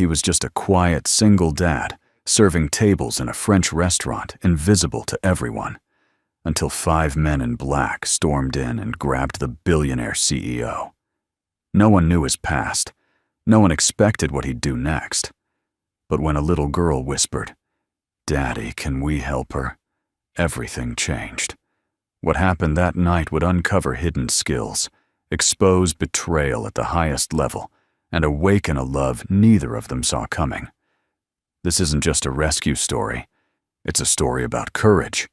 He was just a quiet single dad, serving tables in a French restaurant, invisible to everyone, until 5 men in black stormed in and grabbed the billionaire CEO. No one knew his past. No one expected what he'd do next. But when a little girl whispered, "Daddy, can we help her?" everything changed. What happened that night would uncover hidden skills, expose betrayal at the highest level, and awaken a love neither of them saw coming. This isn't just a rescue story. It's a story about courage,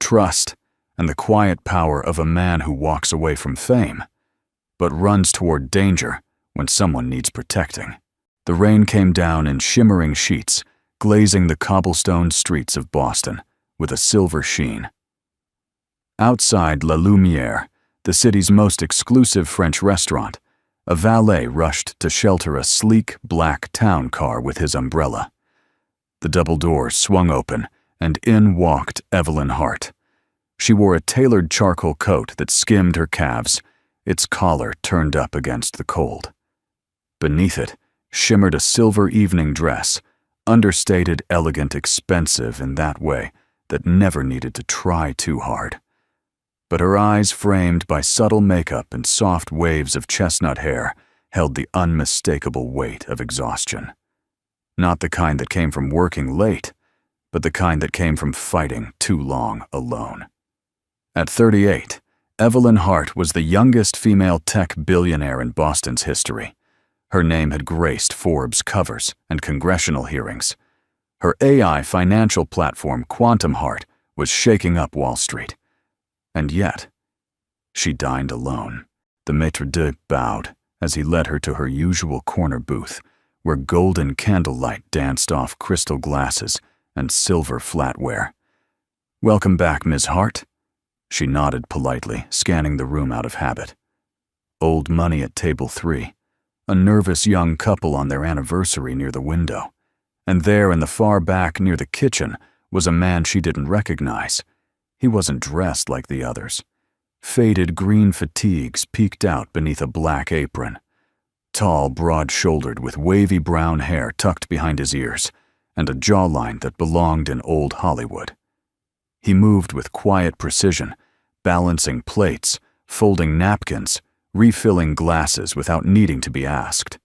trust, and the quiet power of a man who walks away from fame, but runs toward danger when someone needs protecting. The rain came down in shimmering sheets, glazing the cobblestone streets of Boston with a silver sheen. Outside La Lumiere, the city's most exclusive French restaurant, a valet rushed to shelter a sleek black town car with his umbrella. The double doors swung open, and in walked Evelyn Hart. She wore a tailored charcoal coat that skimmed her calves, its collar turned up against the cold. Beneath it shimmered a silver evening dress, understated, elegant, expensive in that way that never needed to try too hard. But her eyes, framed by subtle makeup and soft waves of chestnut hair, held the unmistakable weight of exhaustion. Not the kind that came from working late, but the kind that came from fighting too long alone. At 38, Evelyn Hart was the youngest female tech billionaire in Boston's history. Her name had graced Forbes covers and congressional hearings. Her AI financial platform, Quantum Heart, was shaking up Wall Street. And yet, she dined alone. The maitre d' bowed as he led her to her usual corner booth, where golden candlelight danced off crystal glasses and silver flatware. "Welcome back, Ms. Hart." She nodded politely, scanning the room out of habit. Old money at table 3, a nervous young couple on their anniversary near the window. And there in the far back near the kitchen was a man she didn't recognize. He wasn't dressed like the others. Faded green fatigues peeked out beneath a black apron. Tall, broad-shouldered, with wavy brown hair tucked behind his ears, and a jawline that belonged in old Hollywood. He moved with quiet precision, balancing plates, folding napkins, refilling glasses without needing to be asked.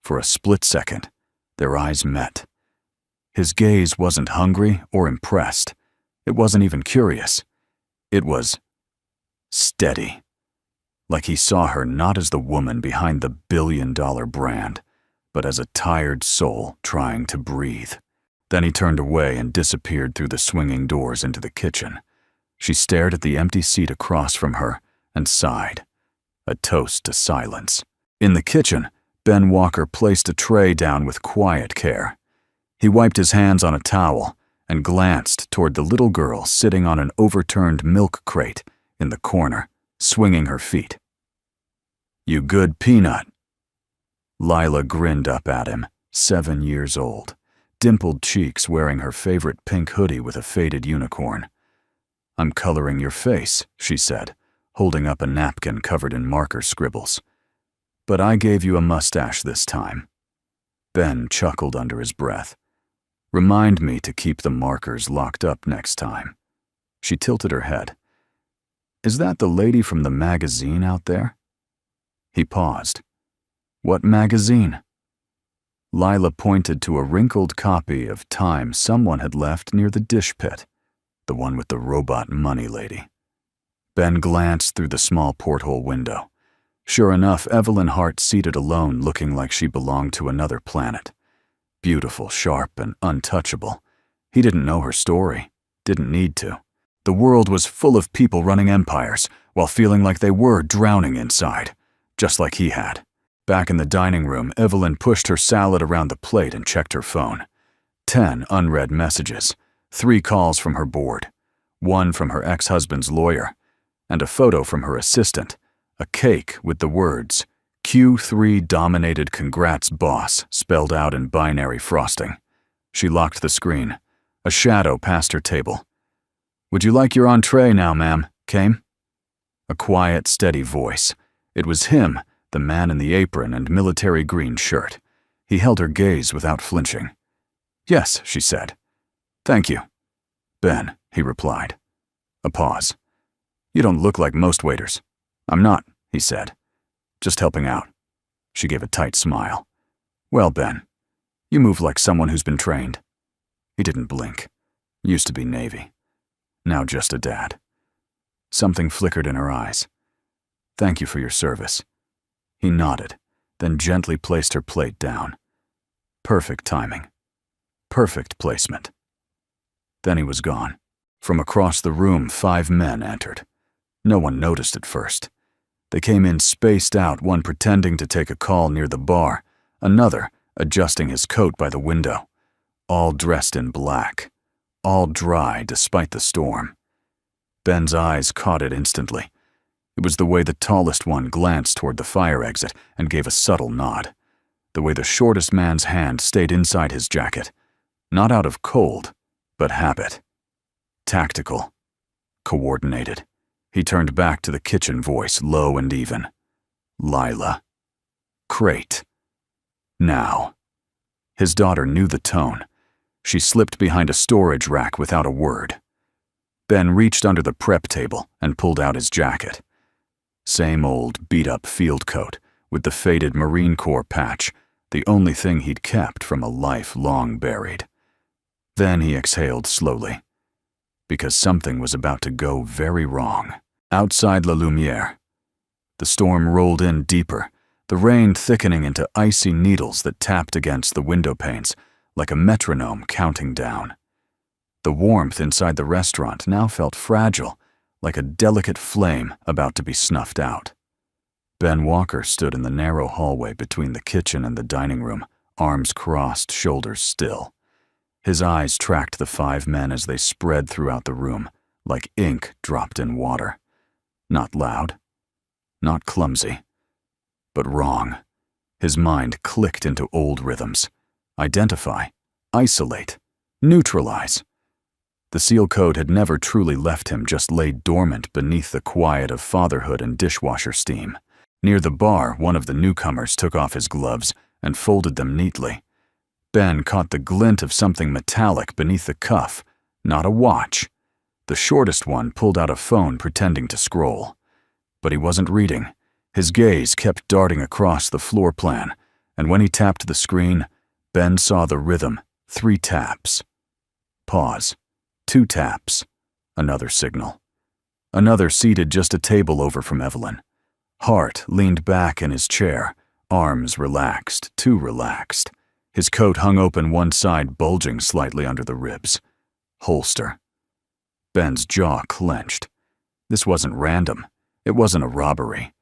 For a split second, their eyes met. His gaze wasn't hungry or impressed. It wasn't even curious. It was steady. Like he saw her not as the woman behind the billion-dollar brand, but as a tired soul trying to breathe. Then he turned away and disappeared through the swinging doors into the kitchen. She stared at the empty seat across from her and sighed, a toast to silence. In the kitchen, Ben Walker placed a tray down with quiet care. He wiped his hands on a towel and glanced toward the little girl sitting on an overturned milk crate in the corner, swinging her feet. "You good, Peanut?" Lila grinned up at him, 7 years old, dimpled cheeks, wearing her favorite pink hoodie with a faded unicorn. "I'm coloring your face," she said, holding up a napkin covered in marker scribbles. "But I gave you a mustache this time." Ben chuckled under his breath. "Remind me to keep the markers locked up next time." She tilted her head. "Is that the lady from the magazine out there?" He paused. "What magazine?" Lila pointed to a wrinkled copy of Time someone had left near the dish pit, the one with the robot money lady. Ben glanced through the small porthole window. Sure enough, Evelyn Hart seated alone, looking like she belonged to another planet. Beautiful, sharp, and untouchable. He didn't know her story, didn't need to. The world was full of people running empires while feeling like they were drowning inside, just like he had. Back in the dining room, Evelyn pushed her salad around the plate and checked her phone. 10 unread messages, 3 calls from her board, 1 from her ex-husband's lawyer, and a photo from her assistant, a cake with the words, "Q3 dominated congrats boss," spelled out in binary frosting. She locked the screen. A shadow passed her table. "Would you like your entree now, ma'am? Came?" A quiet, steady voice. It was him, the man in the apron and military green shirt. He held her gaze without flinching. "Yes," she said. "Thank you." "Ben," he replied. A pause. "You don't look like most waiters." "I'm not," he said. "Just helping out." She gave a tight smile. "Well, Ben, you move like someone who's been trained." He didn't blink. Used to be Navy. Now just a dad. Something flickered in her eyes. "Thank you for your service." He nodded, then gently placed her plate down. Perfect timing. Perfect placement. Then he was gone. From across the room, 5 men entered. No one noticed at first. They came in spaced out, one pretending to take a call near the bar, another adjusting his coat by the window. All dressed in black. All dry despite the storm. Ben's eyes caught it instantly. It was the way the tallest one glanced toward the fire exit and gave a subtle nod. The way the shortest man's hand stayed inside his jacket. Not out of cold, but habit. Tactical. Coordinated. He turned back to the kitchen voice, low and even. "Lila. Crate. Now." His daughter knew the tone. She slipped behind a storage rack without a word. Ben reached under the prep table and pulled out his jacket. Same old beat-up field coat with the faded Marine Corps patch, the only thing he'd kept from a life long buried. Then he exhaled slowly, because something was about to go very wrong. Outside La Lumiere, the storm rolled in deeper, the rain thickening into icy needles that tapped against the window panes like a metronome counting down. The warmth inside the restaurant now felt fragile, like a delicate flame about to be snuffed out. Ben Walker stood in the narrow hallway between the kitchen and the dining room, arms crossed, shoulders still. His eyes tracked the 5 men as they spread throughout the room, like ink dropped in water. Not loud, not clumsy, but wrong. His mind clicked into old rhythms. Identify, isolate, neutralize. The SEAL code had never truly left him, just laid dormant beneath the quiet of fatherhood and dishwasher steam. Near the bar, one of the newcomers took off his gloves and folded them neatly. Ben caught the glint of something metallic beneath the cuff, not a watch. The shortest one pulled out a phone pretending to scroll. But he wasn't reading. His gaze kept darting across the floor plan, and when he tapped the screen, Ben saw the rhythm, 3 taps. Pause. 2 taps. Another signal. Another seated just a table over from Evelyn. Hart leaned back in his chair, arms relaxed, too relaxed. His coat hung open one side, bulging slightly under the ribs. Holster. Ben's jaw clenched. This wasn't random. It wasn't a robbery.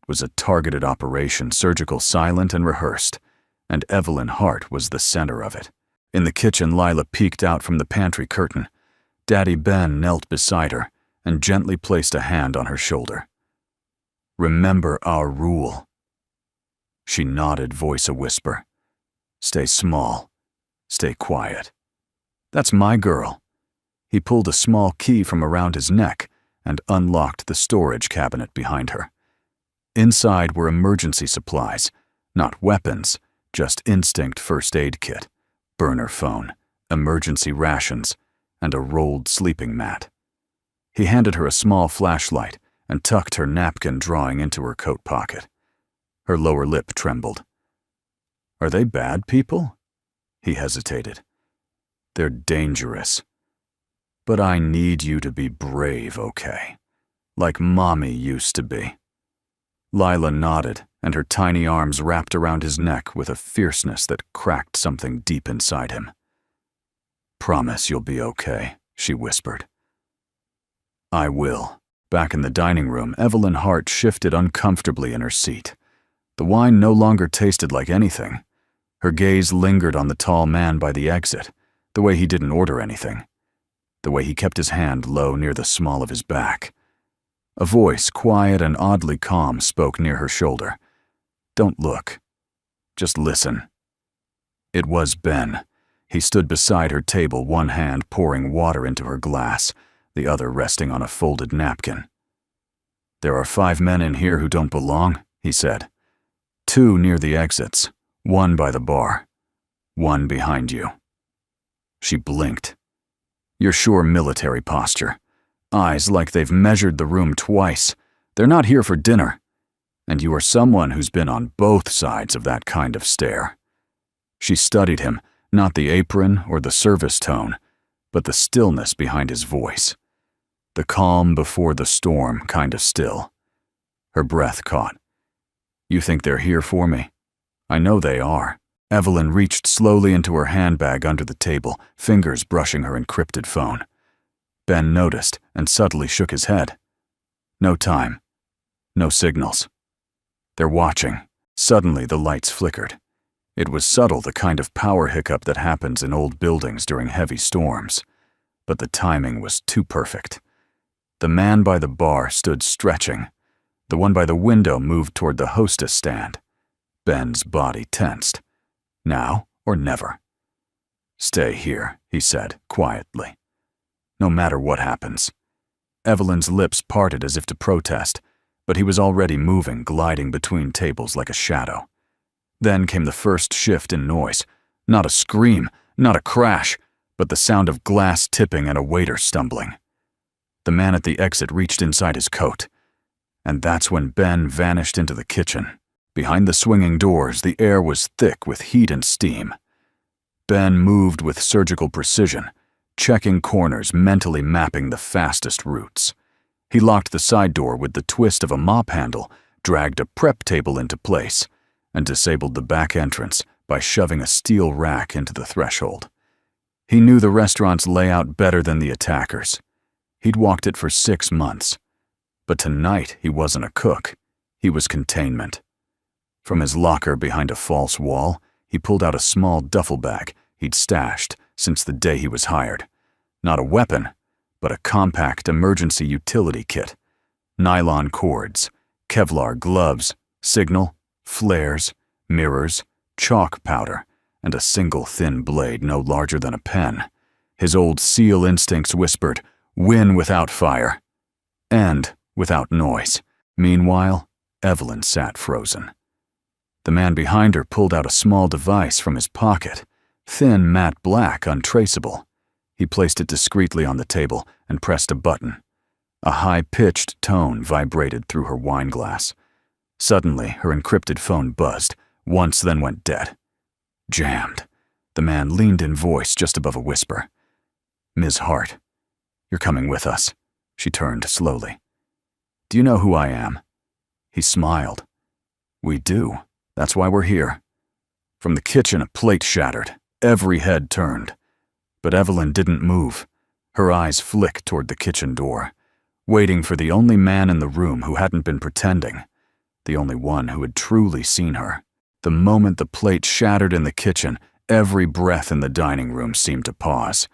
It was a targeted operation, surgical, silent, and rehearsed. And Evelyn Hart was the center of it. In the kitchen, Lila peeked out from the pantry curtain. Daddy Ben knelt beside her and gently placed a hand on her shoulder. "Remember our rule." She nodded, voice a whisper. "Stay small. Stay quiet. That's my girl." He pulled a small key from around his neck and unlocked the storage cabinet behind her. Inside were emergency supplies, not weapons, just instinct first aid kit, burner phone, emergency rations, and a rolled sleeping mat. He handed her a small flashlight and tucked her napkin drawing into her coat pocket. Her lower lip trembled. "Are they bad people?" He hesitated. "They're dangerous. But I need you to be brave, okay? Like Mommy used to be." Lila nodded, and her tiny arms wrapped around his neck with a fierceness that cracked something deep inside him. "Promise you'll be okay," she whispered. "I will." Back in the dining room, Evelyn Hart shifted uncomfortably in her seat. The wine no longer tasted like anything. Her gaze lingered on the tall man by the exit, the way he didn't order anything, the way he kept his hand low near the small of his back. A voice, quiet and oddly calm, spoke near her shoulder. "Don't look. Just listen." It was Ben. He stood beside her table, one hand pouring water into her glass, the other resting on a folded napkin. "There are 5 men in here who don't belong," he said. 2 near the exits, One by the bar, one behind you. She blinked. Your sure military posture. Eyes like they've measured the room twice. They're not here for dinner. And you are someone who's been on both sides of that kind of stare. She studied him, not the apron or the service tone, but the stillness behind his voice. The calm before the storm kind of still. Her breath caught. You think they're here for me? I know they are. Evelyn reached slowly into her handbag under the table, fingers brushing her encrypted phone. Ben noticed and subtly shook his head. No time. No signals. They're watching. Suddenly the lights flickered. It was subtle, the kind of power hiccup that happens in old buildings during heavy storms. But the timing was too perfect. The man by the bar stood stretching. The one by the window moved toward the hostess stand. Ben's body tensed. Now or never. Stay here, he said, quietly. No matter what happens. Evelyn's lips parted as if to protest, but he was already moving, gliding between tables like a shadow. Then came the first shift in noise. Not a scream, not a crash, but the sound of glass tipping and a waiter stumbling. The man at the exit reached inside his coat. And that's when Ben vanished into the kitchen. Behind the swinging doors, the air was thick with heat and steam. Ben moved with surgical precision, checking corners, mentally mapping the fastest routes. He locked the side door with the twist of a mop handle, dragged a prep table into place, and disabled the back entrance by shoving a steel rack into the threshold. He knew the restaurant's layout better than the attackers. He'd walked it for 6 months. But tonight he wasn't a cook. He was containment. From his locker behind a false wall, he pulled out a small duffel bag he'd stashed since the day he was hired. Not a weapon, but a compact emergency utility kit. Nylon cords, Kevlar gloves, signal, flares, mirrors, chalk powder, and a single thin blade no larger than a pen. His old SEAL instincts whispered, win without fire. And without noise. Meanwhile, Evelyn sat frozen. The man behind her pulled out a small device from his pocket, thin matte black, untraceable. He placed it discreetly on the table and pressed a button. A high-pitched tone vibrated through her wine glass. Suddenly, her encrypted phone buzzed, once then went dead. Jammed. The man leaned in voice just above a whisper. Ms. Hart, you're coming with us. She turned slowly. Do you know who I am? He smiled. We do. That's why we're here. From the kitchen, a plate shattered. Every head turned. But Evelyn didn't move. Her eyes flicked toward the kitchen door, waiting for the only man in the room who hadn't been pretending, the only one who had truly seen her. The moment the plate shattered in the kitchen, every breath in the dining room seemed to pause.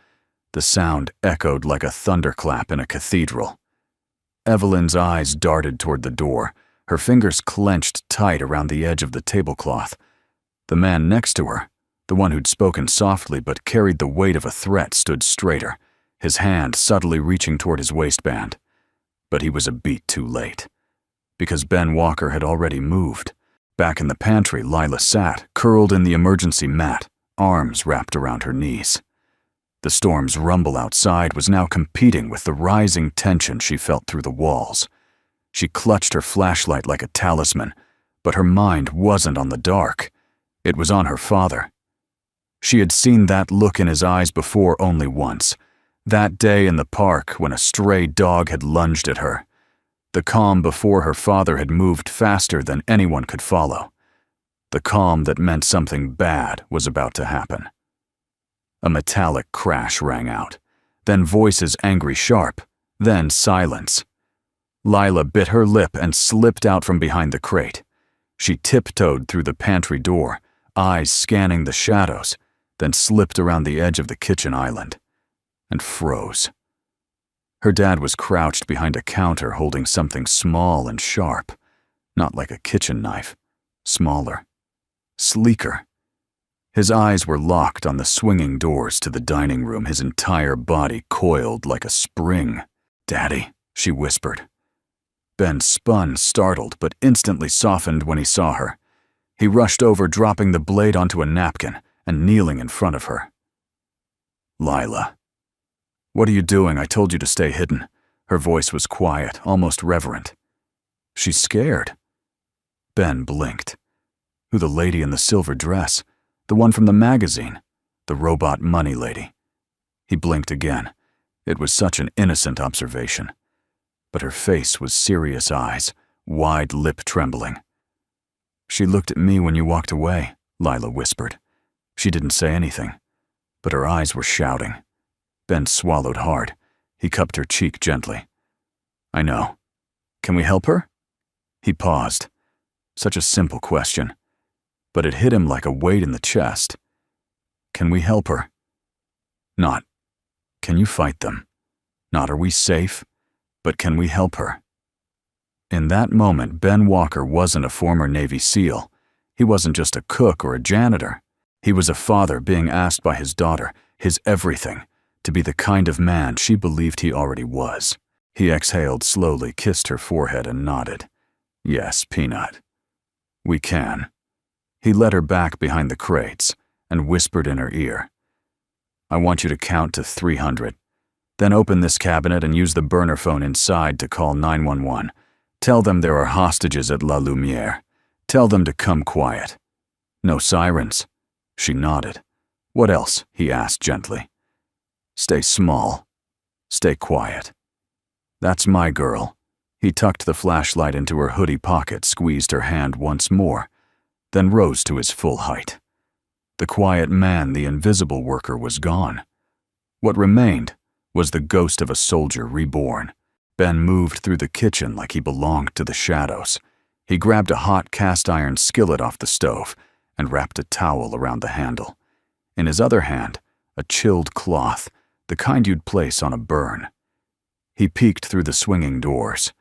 The sound echoed like a thunderclap in a cathedral. Evelyn's eyes darted toward the door, her fingers clenched tight around the edge of the tablecloth. The man next to her, the one who'd spoken softly but carried the weight of a threat, stood straighter, his hand subtly reaching toward his waistband. But he was a beat too late. Because Ben Walker had already moved. Back in the pantry, Lila sat, curled in the emergency mat, arms wrapped around her knees. The storm's rumble outside was now competing with the rising tension she felt through the walls. She clutched her flashlight like a talisman, but her mind wasn't on the dark. It was on her father. She had seen that look in his eyes before only once, that day in the park when a stray dog had lunged at her. The calm before her father had moved faster than anyone could follow. The calm that meant something bad was about to happen. A metallic crash rang out, then voices angry sharp, then silence. Lila bit her lip and slipped out from behind the crate. She tiptoed through the pantry door, eyes scanning the shadows, then slipped around the edge of the kitchen island, and froze. Her dad was crouched behind a counter holding something small and sharp, not like a kitchen knife, smaller, sleeker. His eyes were locked on the swinging doors to the dining room, his entire body coiled like a spring. "Daddy," she whispered. Ben spun, startled, but instantly softened when he saw her. He rushed over, dropping the blade onto a napkin and kneeling in front of her. "Lila. What are you doing? I told you to stay hidden." Her voice was quiet, almost reverent. "She's scared." Ben blinked. Who, the lady in the silver dress? The one from the magazine? The robot money lady? He blinked again. It was such an innocent observation. But her face was serious eyes, wide lip trembling. "She looked at me when you walked away," Lila whispered. She didn't say anything, but her eyes were shouting. Ben swallowed hard. He cupped her cheek gently. "I know. Can we help her?" He paused. Such a simple question, but it hit him like a weight in the chest. "Can we help her?" Not, "Can you fight them?" Not, "Are we safe?" But, "Can we help her?" In that moment, Ben Walker wasn't a former Navy SEAL. He wasn't just a cook or a janitor. He was a father being asked by his daughter, his everything, to be the kind of man she believed he already was. He exhaled slowly, kissed her forehead, and nodded. "Yes, Peanut. We can." He led her back behind the crates and whispered in her ear, "I want you to count to 300. Then open this cabinet and use the burner phone inside to call 911. Tell them there are hostages at La Lumiere. Tell them to come quiet." "No sirens?" She nodded. "What else?" he asked gently. "Stay small. Stay quiet. That's my girl." He tucked the flashlight into her hoodie pocket, squeezed her hand once more, then rose to his full height. The quiet man, the invisible worker, was gone. What remained was the ghost of a soldier reborn. Ben moved through the kitchen like he belonged to the shadows. He grabbed a hot cast-iron skillet off the stove and wrapped a towel around the handle. In his other hand, a chilled cloth, the kind you'd place on a burn. He peeked through the swinging doors.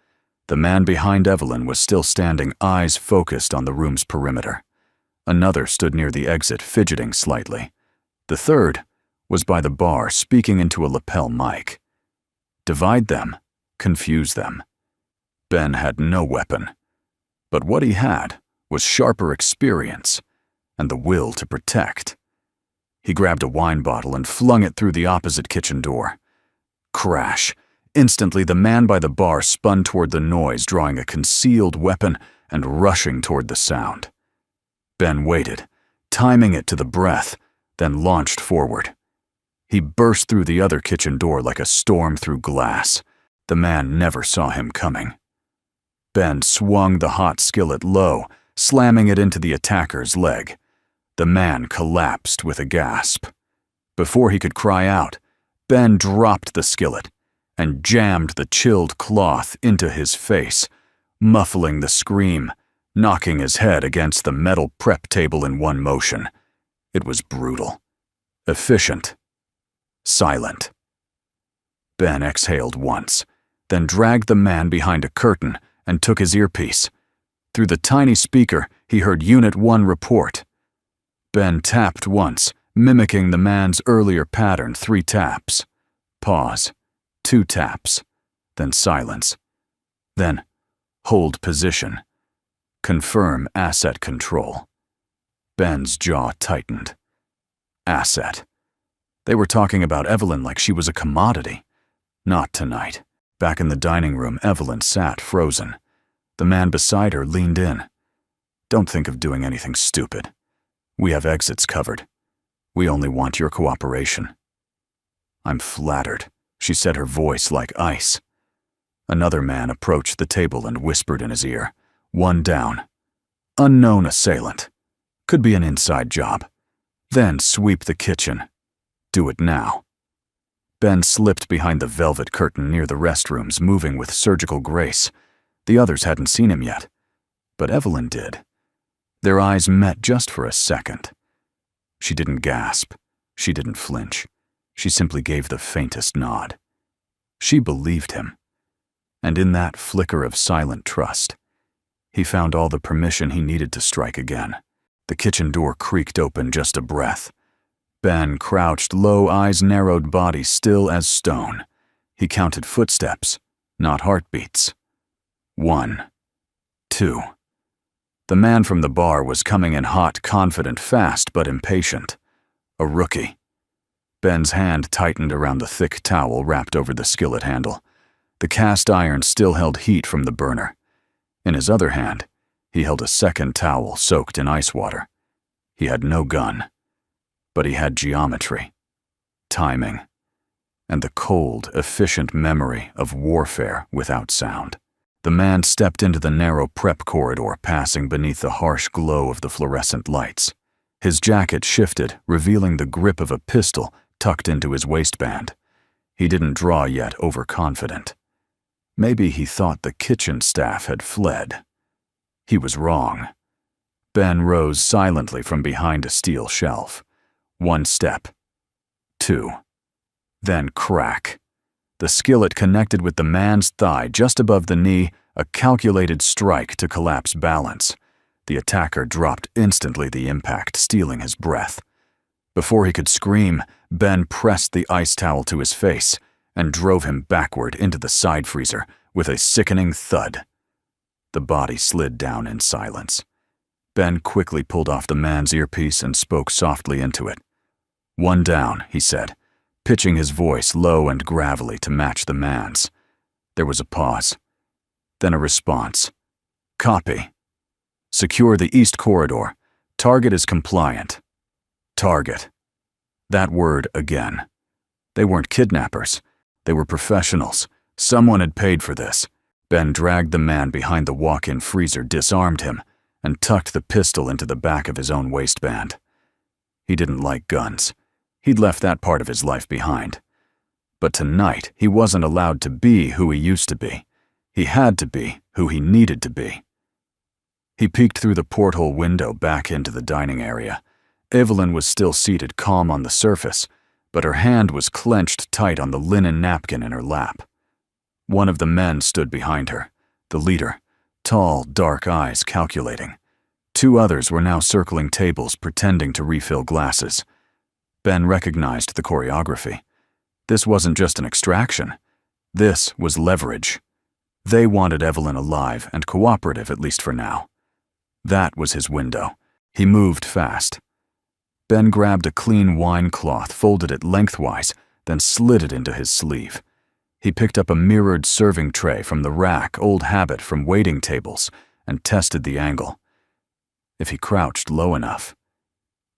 The man behind Evelyn was still standing, eyes focused on the room's perimeter. Another stood near the exit, fidgeting slightly. The third was by the bar, speaking into a lapel mic. Divide them, confuse them. Ben had no weapon. But what he had was sharper experience and the will to protect. He grabbed a wine bottle and flung it through the opposite kitchen door. Crash! Instantly, the man by the bar spun toward the noise, drawing a concealed weapon and rushing toward the sound. Ben waited, timing it to the breath, then launched forward. He burst through the other kitchen door like a storm through glass. The man never saw him coming. Ben swung the hot skillet low, slamming it into the attacker's leg. The man collapsed with a gasp. Before he could cry out, Ben dropped the skillet and jammed the chilled cloth into his face, muffling the scream, knocking his head against the metal prep table in one motion. It was brutal, efficient, silent. Ben exhaled once, then dragged the man behind a curtain and took his earpiece. Through the tiny speaker, he heard Unit 1 report. Ben tapped once, mimicking the man's earlier pattern, 3 taps. Pause. 2 taps, then silence. Then, hold position. Confirm asset control. Ben's jaw tightened. Asset. They were talking about Evelyn like she was a commodity. Not tonight. Back in the dining room, Evelyn sat frozen. The man beside her leaned in. "Don't think of doing anything stupid. We have exits covered. We only want your cooperation." "I'm flattered," she said, her voice like ice. Another man approached the table and whispered in his ear. "1 down. Unknown assailant. Could be an inside job. Then sweep the kitchen. Do it now." Ben slipped behind the velvet curtain near the restrooms, moving with surgical grace. The others hadn't seen him yet, but Evelyn did. Their eyes met just for a second. She didn't gasp. She didn't flinch. She simply gave the faintest nod. She believed him. And in that flicker of silent trust, he found all the permission he needed to strike again. The kitchen door creaked open just a breath. Ben crouched low, eyes narrowed, body still as stone. He counted footsteps, not heartbeats. 1, 2. The man from the bar was coming in hot, confident, fast, but impatient. A rookie. Ben's hand tightened around the thick towel wrapped over the skillet handle. The cast iron still held heat from the burner. In his other hand, he held a second towel soaked in ice water. He had no gun, but he had geometry, timing, and the cold, efficient memory of warfare without sound. The man stepped into the narrow prep corridor, passing beneath the harsh glow of the fluorescent lights. His jacket shifted, revealing the grip of a pistol tucked into his waistband. He didn't draw yet, overconfident. Maybe he thought the kitchen staff had fled. He was wrong. Ben rose silently from behind a steel shelf. 1 step. 2. Then crack. The skillet connected with the man's thigh just above the knee, a calculated strike to collapse balance. The attacker dropped instantly, the impact stealing his breath. Before he could scream, Ben pressed the ice towel to his face and drove him backward into the side freezer with a sickening thud. The body slid down in silence. Ben quickly pulled off the man's earpiece and spoke softly into it. 1 down, he said, pitching his voice low and gravelly to match the man's. There was a pause. Then a response. Copy. Secure the east corridor. Target is compliant. Target. That word again. They weren't kidnappers. They were professionals. Someone had paid for this. Ben dragged the man behind the walk-in freezer, disarmed him, and tucked the pistol into the back of his own waistband. He didn't like guns. He'd left that part of his life behind. But tonight, he wasn't allowed to be who he used to be. He had to be who he needed to be. He peeked through the porthole window back into the dining area. Evelyn was still seated, calm on the surface, but her hand was clenched tight on the linen napkin in her lap. One of the men stood behind her, the leader, tall, dark eyes calculating. 2 others were now circling tables, pretending to refill glasses. Ben recognized the choreography. This wasn't just an extraction. This was leverage. They wanted Evelyn alive and cooperative, at least for now. That was his window. He moved fast. Ben grabbed a clean wine cloth, folded it lengthwise, then slid it into his sleeve. He picked up a mirrored serving tray from the rack, old habit from waiting tables, and tested the angle. If he crouched low enough,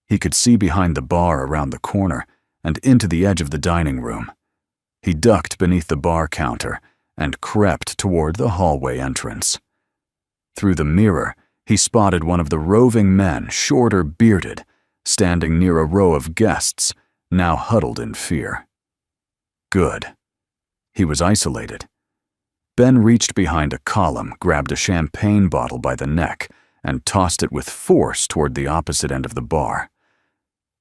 he could see behind the bar around the corner and into the edge of the dining room. He ducked beneath the bar counter and crept toward the hallway entrance. Through the mirror, he spotted one of the roving men, shorter, bearded, standing near a row of guests, now huddled in fear. Good. He was isolated. Ben reached behind a column, grabbed a champagne bottle by the neck, and tossed it with force toward the opposite end of the bar.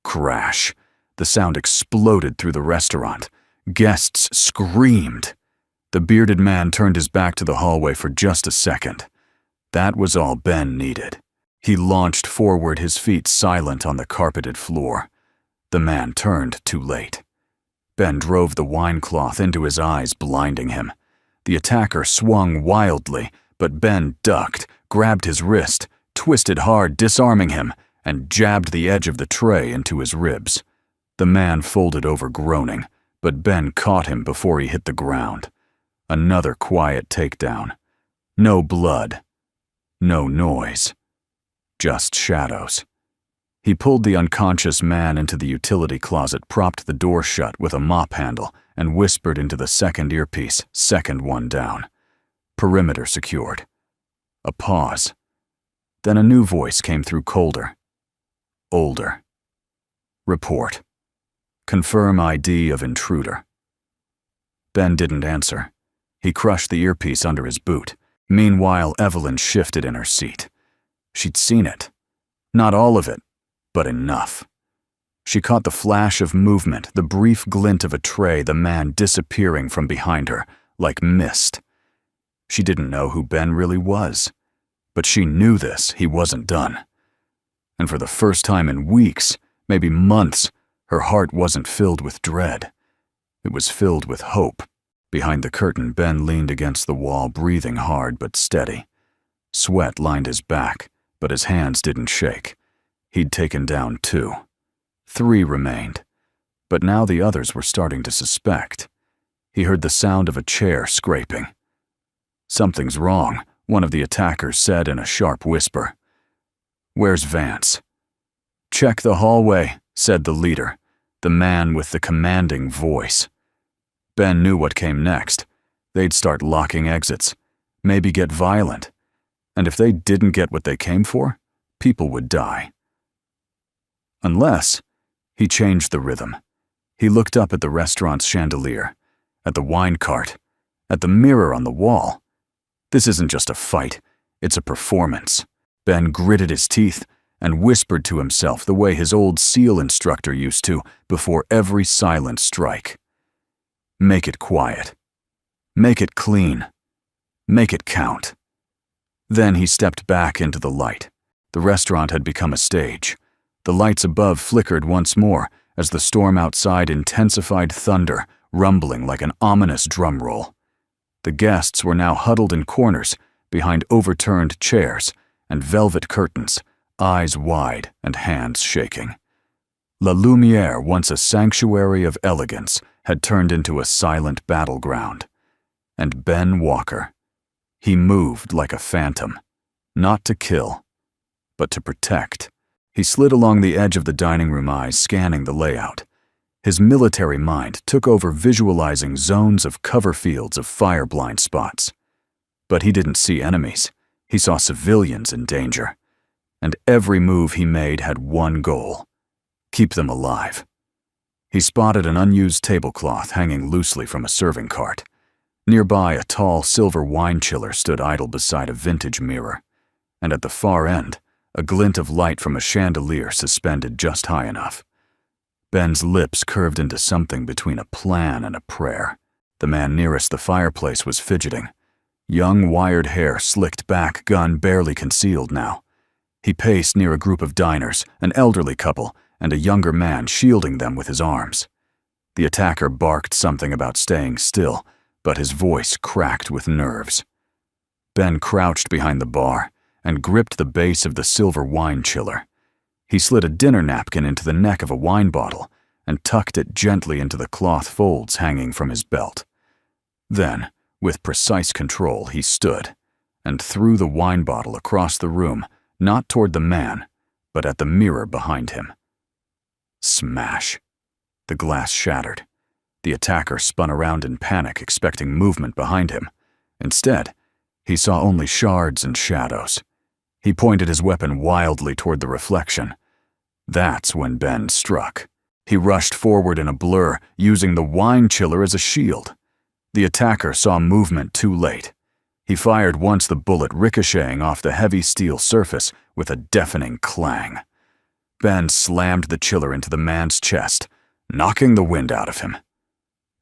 Crash. The sound exploded through the restaurant. Guests screamed. The bearded man turned his back to the hallway for just a second. That was all Ben needed. He launched forward, his feet silent on the carpeted floor. The man turned too late. Ben drove the wine cloth into his eyes, blinding him. The attacker swung wildly, but Ben ducked, grabbed his wrist, twisted hard, disarming him, and jabbed the edge of the tray into his ribs. The man folded over, groaning, but Ben caught him before he hit the ground. Another quiet takedown. No blood. No noise. Just shadows. He pulled the unconscious man into the utility closet, propped the door shut with a mop handle, and whispered into the second earpiece, second one down. Perimeter secured. A pause. Then a new voice came through, colder. Older. Report. Confirm ID of intruder. Ben didn't answer. He crushed the earpiece under his boot. Meanwhile, Evelyn shifted in her seat. She'd seen it. Not all of it, but enough. She caught the flash of movement, the brief glint of a tray, the man disappearing from behind her, like mist. She didn't know who Ben really was, but she knew this, he wasn't done. And for the first time in weeks, maybe months, her heart wasn't filled with dread. It was filled with hope. Behind the curtain, Ben leaned against the wall, breathing hard but steady. Sweat lined his back, but his hands didn't shake. He'd taken down 2. 3 remained, but now the others were starting to suspect. He heard the sound of a chair scraping. "Something's wrong," one of the attackers said in a sharp whisper. "Where's Vance?" "Check the hallway," said the leader, the man with the commanding voice. Ben knew what came next. They'd start locking exits, maybe get violent. And if they didn't get what they came for, people would die. Unless, he changed the rhythm. He looked up at the restaurant's chandelier, at the wine cart, at the mirror on the wall. This isn't just a fight, it's a performance. Ben gritted his teeth and whispered to himself the way his old SEAL instructor used to before every silent strike. Make it quiet. Make it clean. Make it count. Then he stepped back into the light. The restaurant had become a stage. The lights above flickered once more as the storm outside intensified thunder, rumbling like an ominous drum roll. The guests were now huddled in corners, behind overturned chairs and velvet curtains, eyes wide and hands shaking. La Lumiere, once a sanctuary of elegance, had turned into a silent battleground. And Ben Walker, he moved like a phantom, not to kill, but to protect. He slid along the edge of the dining room, eyes scanning the layout. His military mind took over visualizing zones of cover fields of fire blind spots. But he didn't see enemies. He saw civilians in danger. And every move he made had one goal: keep them alive. He spotted an unused tablecloth hanging loosely from a serving cart. Nearby, a tall silver wine chiller stood idle beside a vintage mirror. And at the far end, a glint of light from a chandelier suspended just high enough. Ben's lips curved into something between a plan and a prayer. The man nearest the fireplace was fidgeting. Young, wired hair slicked back, gun barely concealed now. He paced near a group of diners, an elderly couple, and a younger man shielding them with his arms. The attacker barked something about staying still, but his voice cracked with nerves. Ben crouched behind the bar and gripped the base of the silver wine chiller. He slid a dinner napkin into the neck of a wine bottle and tucked it gently into the cloth folds hanging from his belt. Then, with precise control, he stood and threw the wine bottle across the room, not toward the man, but at the mirror behind him. Smash. The glass shattered. The attacker spun around in panic, expecting movement behind him. Instead, he saw only shards and shadows. He pointed his weapon wildly toward the reflection. That's when Ben struck. He rushed forward in a blur, using the wine chiller as a shield. The attacker saw movement too late. He fired once, the bullet ricocheting off the heavy steel surface with a deafening clang. Ben slammed the chiller into the man's chest, knocking the wind out of him.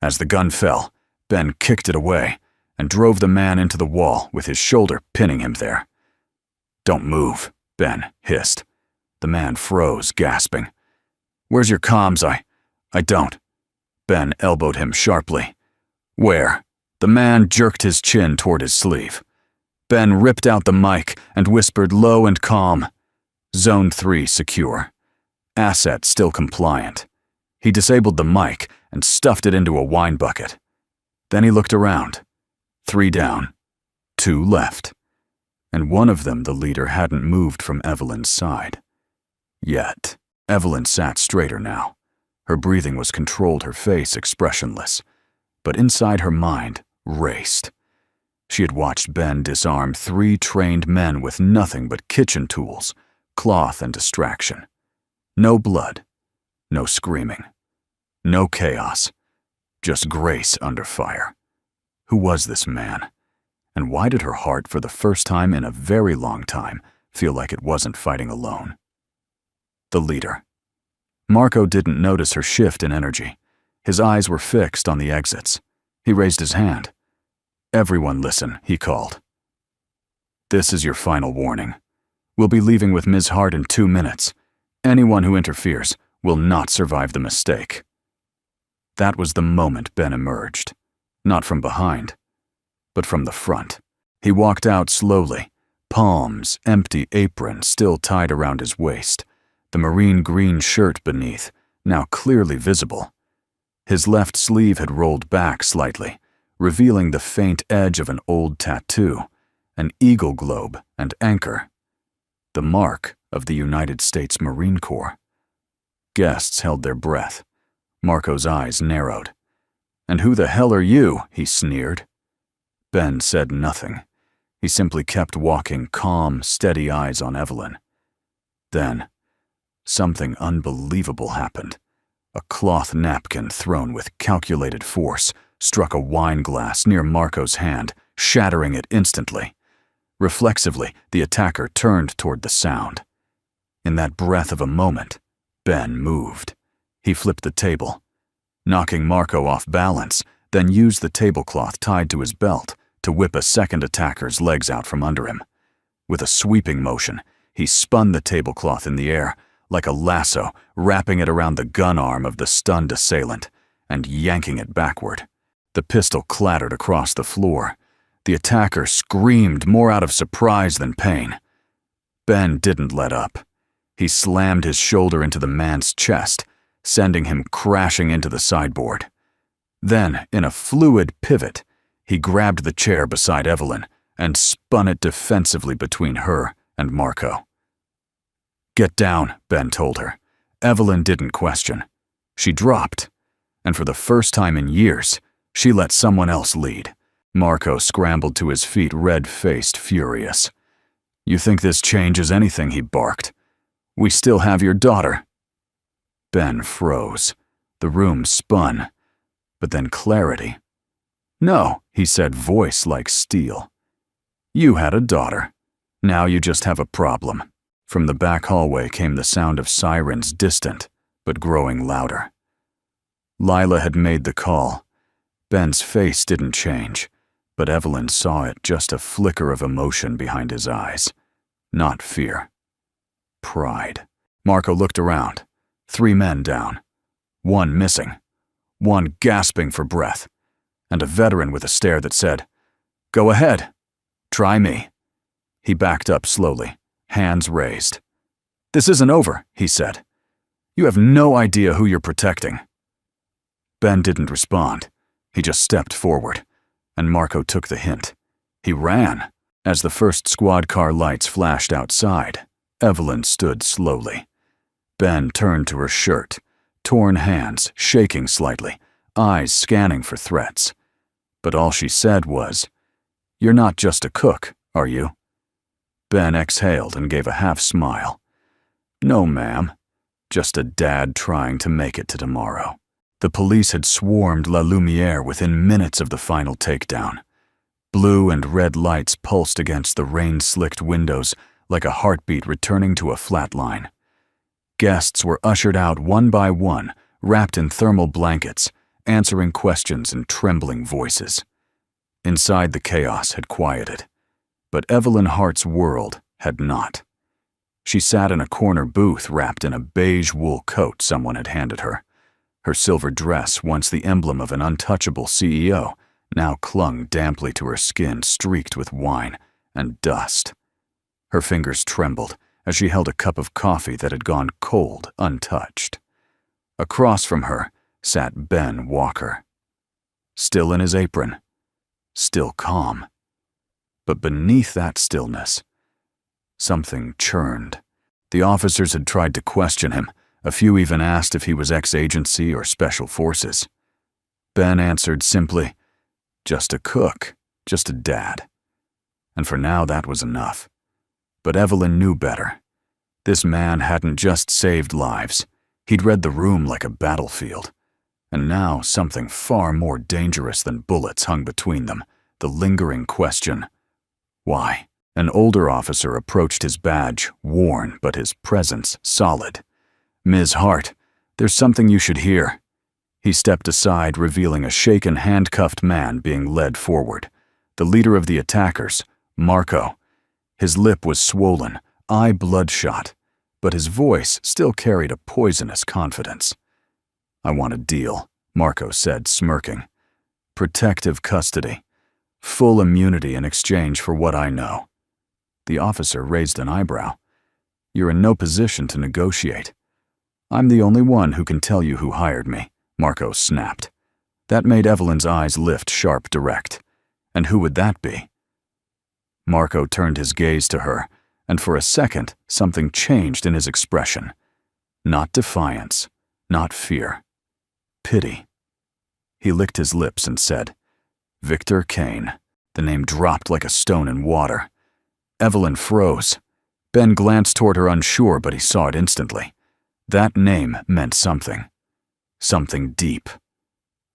As the gun fell, Ben kicked it away and drove the man into the wall with his shoulder pinning him there. "Don't move," Ben hissed. The man froze, gasping. "Where's your comms? I don't." Ben elbowed him sharply. "Where?" The man jerked his chin toward his sleeve. Ben ripped out the mic and whispered low and calm. "Zone 3 secure. Asset still compliant." He disabled the mic and stuffed it into a wine bucket. Then he looked around. 3 down, 2 left. And one of them, the leader, hadn't moved from Evelyn's side. Yet. Evelyn sat straighter now. Her breathing was controlled, her face expressionless. But inside her mind raced. She had watched Ben disarm 3 trained men with nothing but kitchen tools, cloth and distraction. No blood, no screaming, no chaos, just grace under fire. Who was this man? And why did her heart, for the first time in a very long time, feel like it wasn't fighting alone? The leader. Marco didn't notice her shift in energy. His eyes were fixed on the exits. He raised his hand. "Everyone listen," he called. "This is your final warning. We'll be leaving with Ms. Hart in 2 minutes. Anyone who interferes will not survive the mistake." That was the moment Ben emerged. Not from behind, but from the front. He walked out slowly, palms, empty apron still tied around his waist, the marine green shirt beneath, now clearly visible. His left sleeve had rolled back slightly, revealing the faint edge of an old tattoo, an eagle globe and anchor, the mark of the United States Marine Corps. Guests held their breath. Marco's eyes narrowed. "And who the hell are you?" he sneered. Ben said nothing. He simply kept walking, calm, steady eyes on Evelyn. Then, something unbelievable happened. A cloth napkin thrown with calculated force struck a wine glass near Marco's hand, shattering it instantly. Reflexively, the attacker turned toward the sound. In that breath of a moment, Ben moved. He flipped the table, knocking Marco off balance, then used the tablecloth tied to his belt to whip a second attacker's legs out from under him. With a sweeping motion, he spun the tablecloth in the air, like a lasso, wrapping it around the gun arm of the stunned assailant, and yanking it backward. The pistol clattered across the floor. The attacker screamed more out of surprise than pain. Ben didn't let up. He slammed his shoulder into the man's chest, sending him crashing into the sideboard. Then, in a fluid pivot, he grabbed the chair beside Evelyn and spun it defensively between her and Marco. "Get down," Ben told her. Evelyn didn't question. She dropped, and for the first time in years, she let someone else lead. Marco scrambled to his feet, red-faced, furious. "You think this changes anything?" he barked. "We still have your daughter." Ben froze. The room spun, but then clarity. "No," he said, voice like steel. "You had a daughter. Now you just have a problem." From the back hallway came the sound of sirens, distant, but growing louder. Lila had made the call. Ben's face didn't change, but Evelyn saw it, just a flicker of emotion behind his eyes. Not fear. Pride. Marco looked around. 3 men down. 1 missing. 1 gasping for breath. And a veteran with a stare that said, "Go ahead. Try me." He backed up slowly, hands raised. "This isn't over," he said. "You have no idea who you're protecting." Ben didn't respond. He just stepped forward, and Marco took the hint. He ran. As the first squad car lights flashed outside, Evelyn stood slowly. Ben turned to her shirt, torn hands shaking slightly, eyes scanning for threats. But all she said was, "You're not just a cook, are you?" Ben exhaled and gave a half-smile. "No, ma'am. Just a dad trying to make it to tomorrow." The police had swarmed La Lumiere within minutes of the final takedown. Blue and red lights pulsed against the rain-slicked windows like a heartbeat returning to a flat line. Guests were ushered out one by one, wrapped in thermal blankets, answering questions in trembling voices. Inside, the chaos had quieted, but Evelyn Hart's world had not. She sat in a corner booth wrapped in a beige wool coat someone had handed her. Her silver dress, once the emblem of an untouchable CEO, now clung damply to her skin, streaked with wine and dust. Her fingers trembled as she held a cup of coffee that had gone cold, untouched. Across from her sat Ben Walker, still in his apron, still calm. But beneath that stillness, something churned. The officers had tried to question him. A few even asked if he was ex-agency or special forces. Ben answered simply, "Just a cook, just a dad." And for now, that was enough. But Evelyn knew better. This man hadn't just saved lives. He'd read the room like a battlefield. And now something far more dangerous than bullets hung between them, the lingering question, why? An older officer approached his badge, worn but his presence solid. "Ms. Hart, there's something you should hear." He stepped aside, revealing a shaken, handcuffed man being led forward. The leader of the attackers, Marco. His lip was swollen, eye bloodshot, but his voice still carried a poisonous confidence. "I want a deal," Marco said, smirking. "Protective custody. Full immunity in exchange for what I know." The officer raised an eyebrow. "You're in no position to negotiate." "I'm the only one who can tell you who hired me," Marco snapped. That made Evelyn's eyes lift sharp direct. "And who would that be?" Marco turned his gaze to her, and for a second, something changed in his expression. Not defiance, not fear. Pity. He licked his lips and said, "Victor Kane." The name dropped like a stone in water. Evelyn froze. Ben glanced toward her unsure, but he saw it instantly. That name meant something. Something deep.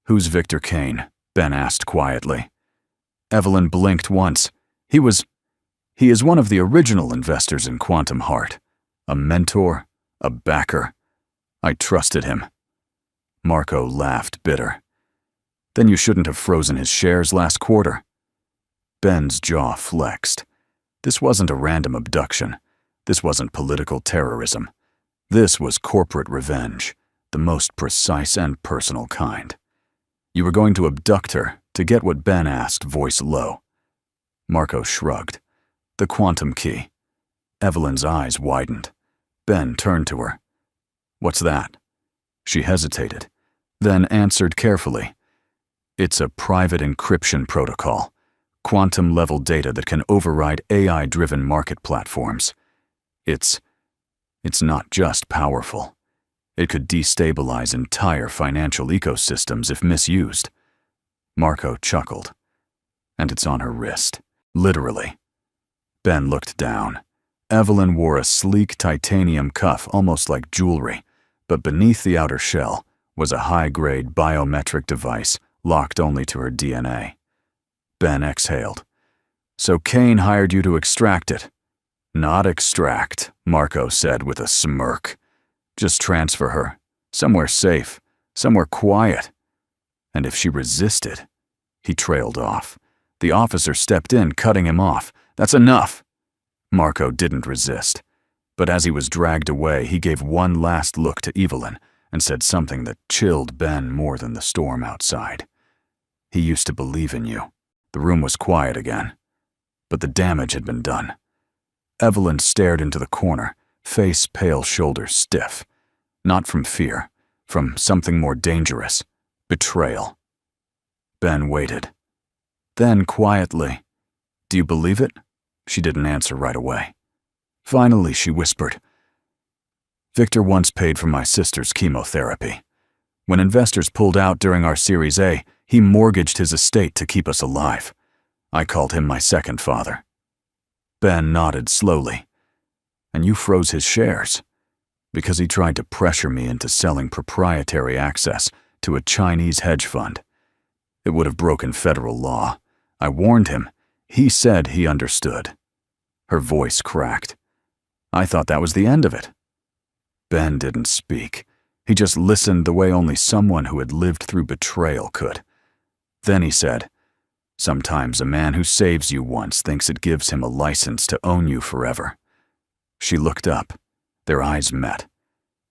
"Who's Victor Kane?" Ben asked quietly. Evelyn blinked once. He is one of the original investors in Quantum Heart. A mentor, a backer. I trusted him. Marco laughed bitter. "Then you shouldn't have frozen his shares last quarter." Ben's jaw flexed. This wasn't a random abduction. This wasn't political terrorism. This was corporate revenge, the most precise and personal kind. "You were going to abduct her to get what Ben asked, voice low." Marco shrugged. "The quantum key." Evelyn's eyes widened. Ben turned to her. "What's that?" She hesitated, then answered carefully. "It's a private encryption protocol, quantum-level data that can override AI-driven market platforms. It's not just powerful. It could destabilize entire financial ecosystems if misused." Marco chuckled. "And it's on her wrist. Literally." Ben looked down. Evelyn wore a sleek titanium cuff almost like jewelry, but beneath the outer shell was a high-grade biometric device locked only to her DNA. Ben exhaled. "So Kane hired you to extract it?" "Not extract," Marco said with a smirk. "Just transfer her. Somewhere safe. Somewhere quiet." "And if she resisted?" He trailed off. The officer stepped in, cutting him off. "That's enough." Marco didn't resist. But as he was dragged away, he gave one last look to Evelyn and said something that chilled Ben more than the storm outside. "He used to believe in you." The room was quiet again. But the damage had been done. Evelyn stared into the corner, face pale, shoulders stiff. Not from fear, from something more dangerous. Betrayal. Ben waited. Then, quietly, "Do you believe it?" She didn't answer right away. Finally, she whispered, "Victor once paid for my sister's chemotherapy. When investors pulled out during our Series A, he mortgaged his estate to keep us alive. I called him my second father." Ben nodded slowly. "And you froze his shares?" "Because he tried to pressure me into selling proprietary access to a Chinese hedge fund. It would have broken federal law. I warned him. He said he understood." Her voice cracked. "I thought that was the end of it." Ben didn't speak. He just listened the way only someone who had lived through betrayal could. Then he said, "Sometimes a man who saves you once thinks it gives him a license to own you forever." She looked up. Their eyes met.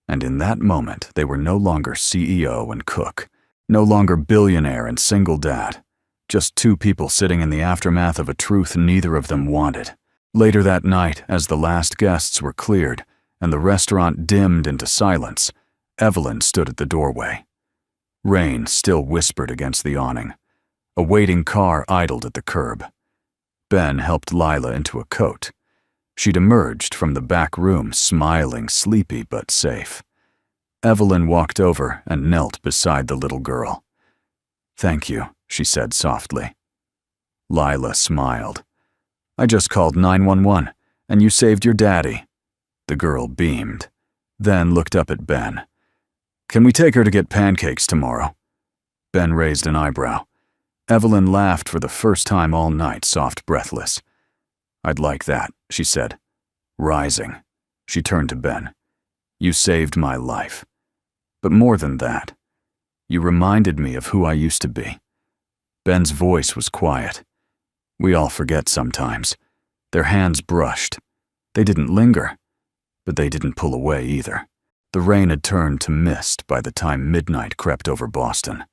And in that moment, they were no longer CEO and cook, no longer billionaire and single dad, just two people sitting in the aftermath of a truth neither of them wanted. Later that night, as the last guests were cleared and the restaurant dimmed into silence, Evelyn stood at the doorway. Rain still whispered against the awning. A waiting car idled at the curb. Ben helped Lila into a coat. She'd emerged from the back room smiling, sleepy but safe. Evelyn walked over and knelt beside the little girl. "Thank you," she said softly. Lila smiled. "I just called 911, and you saved your daddy." The girl beamed, then looked up at Ben. "Can we take her to get pancakes tomorrow?" Ben raised an eyebrow. Evelyn laughed for the first time all night, soft, breathless. "I'd like that," she said. Rising, she turned to Ben. "You saved my life. But more than that, you reminded me of who I used to be." Ben's voice was quiet. "We all forget sometimes." Their hands brushed. They didn't linger, but they didn't pull away either. The rain had turned to mist by the time midnight crept over Boston.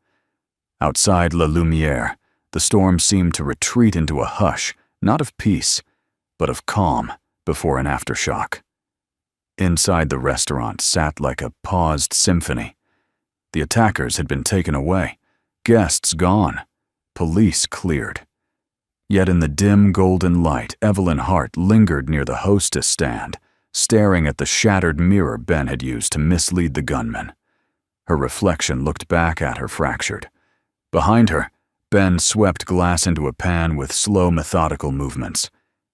Outside La Lumiere, the storm seemed to retreat into a hush, not of peace, but of calm before an aftershock. Inside the restaurant sat like a paused symphony. The attackers had been taken away, guests gone, police cleared. Yet in the dim golden light, Evelyn Hart lingered near the hostess stand, staring at the shattered mirror Ben had used to mislead the gunman. Her reflection looked back at her fractured. Behind her, Ben swept glass into a pan with slow, methodical movements.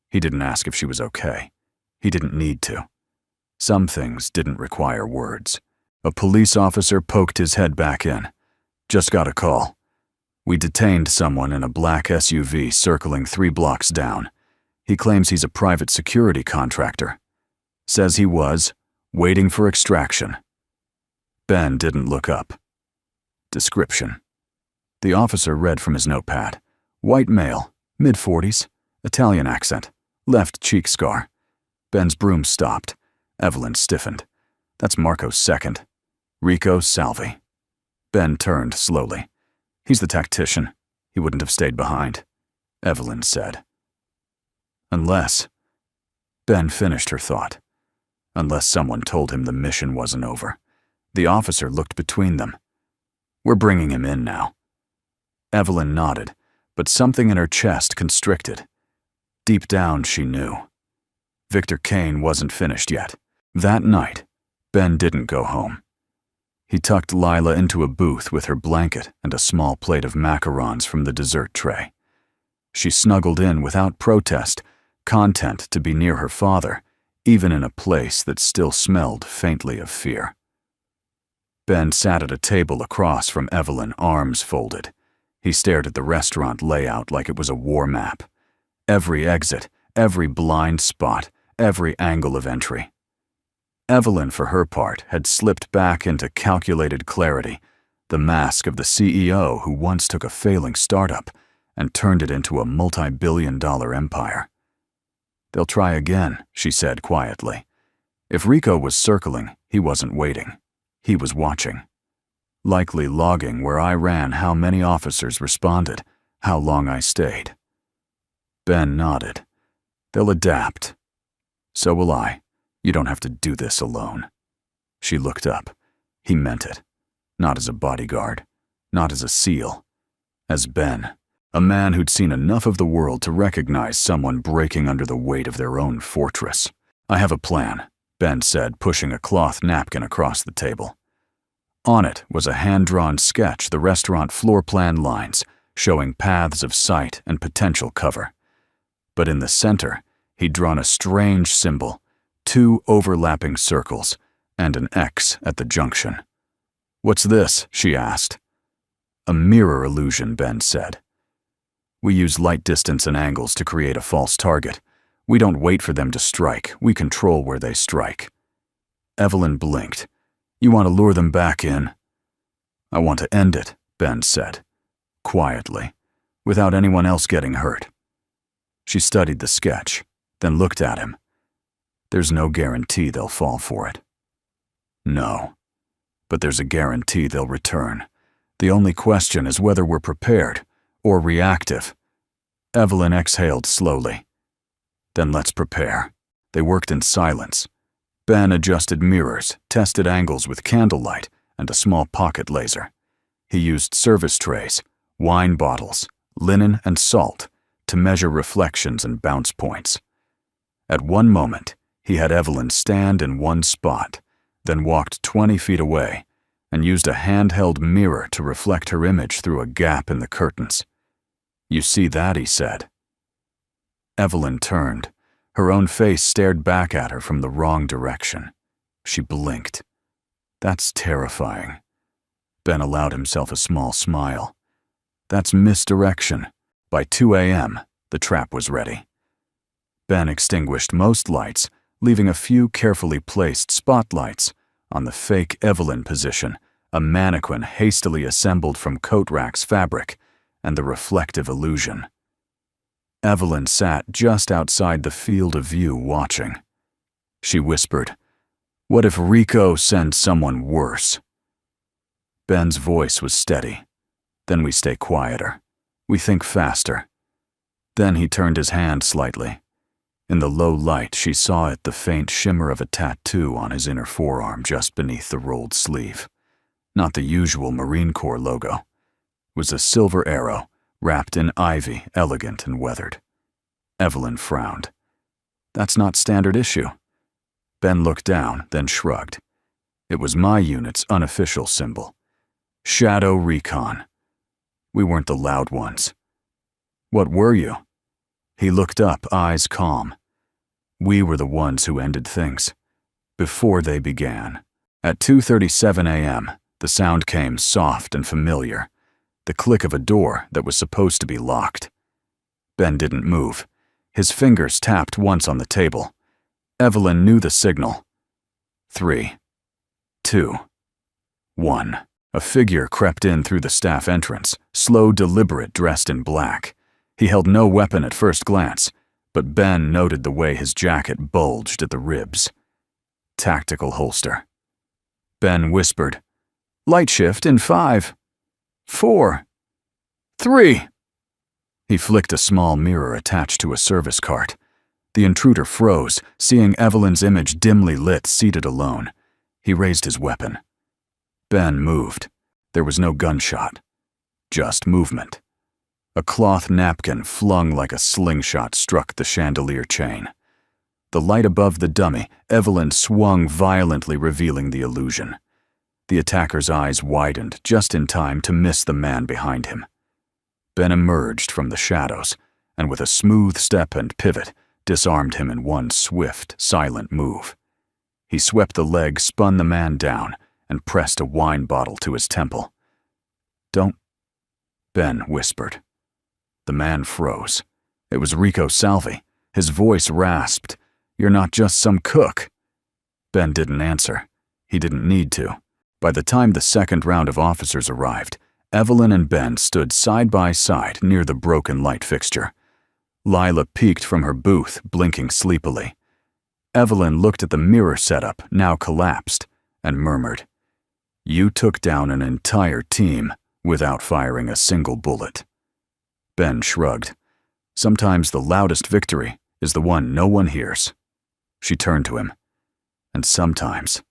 He didn't ask if she was okay. He didn't need to. Some things didn't require words. A police officer poked his head back in. Just got a call. We detained someone in a black SUV circling 3 blocks down. He claims he's a private security contractor. Says he was waiting for extraction. Ben didn't look up. Description. The officer read from his notepad. White male, mid-40s, Italian accent, left cheek scar. Ben's broom stopped. Evelyn stiffened. That's Marco's second. Rico Salvi. Ben turned slowly. He's the tactician. He wouldn't have stayed behind, Evelyn said. Unless... Ben finished her thought. Unless someone told him the mission wasn't over. The officer looked between them. We're bringing him in now. Evelyn nodded, but something in her chest constricted. Deep down, she knew. Victor Kane wasn't finished yet. That night, Ben didn't go home. He tucked Lila into a booth with her blanket and a small plate of macarons from the dessert tray. She snuggled in without protest, content to be near her father, even in a place that still smelled faintly of fear. Ben sat at a table across from Evelyn, arms folded. He stared at the restaurant layout like it was a war map. Every exit, every blind spot, every angle of entry. Evelyn, for her part, had slipped back into calculated clarity, the mask of the CEO who once took a failing startup and turned it into a multi-billion-dollar empire. They'll try again, she said quietly. If Rico was circling, he wasn't waiting. He was watching. Likely logging where I ran how many officers responded, how long I stayed. Ben nodded. They'll adapt. So will I. You don't have to do this alone. She looked up. He meant it. Not as a bodyguard. Not as a SEAL. As Ben. A man who'd seen enough of the world to recognize someone breaking under the weight of their own fortress. I have a plan, Ben said, pushing a cloth napkin across the table. On it was a hand-drawn sketch, the restaurant floor plan lines, showing paths of sight and potential cover. But in the center, he'd drawn a strange symbol, 2 overlapping circles, and an X at the junction. What's this? She asked. A mirror illusion, Ben said. We use light distance and angles to create a false target. We don't wait for them to strike. We control where they strike. Evelyn blinked. You want to lure them back in? I want to end it, Ben said, quietly, without anyone else getting hurt. She studied the sketch, then looked at him. There's no guarantee they'll fall for it. No, but there's a guarantee they'll return. The only question is whether we're prepared or reactive. Evelyn exhaled slowly. Then let's prepare. They worked in silence. Ben adjusted mirrors, tested angles with candlelight and a small pocket laser. He used service trays, wine bottles, linen and salt to measure reflections and bounce points. At one moment, he had Evelyn stand in one spot, then walked 20 feet away and used a handheld mirror to reflect her image through a gap in the curtains. You see that, he said. Evelyn turned. Her own face stared back at her from the wrong direction. She blinked. That's terrifying. Ben allowed himself a small smile. That's misdirection. By 2 a.m., the trap was ready. Ben extinguished most lights, leaving a few carefully placed spotlights on the fake Evelyn position, a mannequin hastily assembled from coat racks fabric, and the reflective illusion. Evelyn sat just outside the field of view watching. She whispered, "What if Rico sends someone worse?" Ben's voice was steady. Then we stay quieter. We think faster. Then he turned his hand slightly. In the low light, she saw it the faint shimmer of a tattoo on his inner forearm just beneath the rolled sleeve. Not the usual Marine Corps logo. It was a silver arrow, wrapped in ivy, elegant and weathered. Evelyn frowned. That's not standard issue. Ben looked down, then shrugged. It was my unit's unofficial symbol. Shadow Recon. We weren't the loud ones. What were you? He looked up, eyes calm. We were the ones who ended things. Before they began. At 2:37 a.m., the sound came soft and familiar. The click of a door that was supposed to be locked. Ben didn't move. His fingers tapped once on the table. Evelyn knew the signal. 3, 2, 1. A figure crept in through the staff entrance, slow, deliberate, dressed in black. He held no weapon at first glance, but Ben noted the way his jacket bulged at the ribs. Tactical holster. Ben whispered, "Light shift in 5, 4, 3. He flicked a small mirror attached to a service cart. The intruder froze, seeing Evelyn's image dimly lit, seated alone. He raised his weapon. Ben moved. There was no gunshot. Just movement. A cloth napkin flung like a slingshot struck the chandelier chain. The light above the dummy, Evelyn swung violently, revealing the illusion. The attacker's eyes widened just in time to miss the man behind him. Ben emerged from the shadows, and with a smooth step and pivot, disarmed him in one swift, silent move. He swept the leg, spun the man down, and pressed a wine bottle to his temple. "Don't," Ben whispered. The man froze. It was Rico Salvi. His voice rasped. "You're not just some cook." Ben didn't answer. He didn't need to. By the time the second round of officers arrived, Evelyn and Ben stood side by side near the broken light fixture. Lila peeked from her booth, blinking sleepily. Evelyn looked at the mirror setup, now collapsed, and murmured, "You took down an entire team without firing a single bullet." Ben shrugged. "Sometimes the loudest victory is the one no one hears." She turned to him. "And sometimes,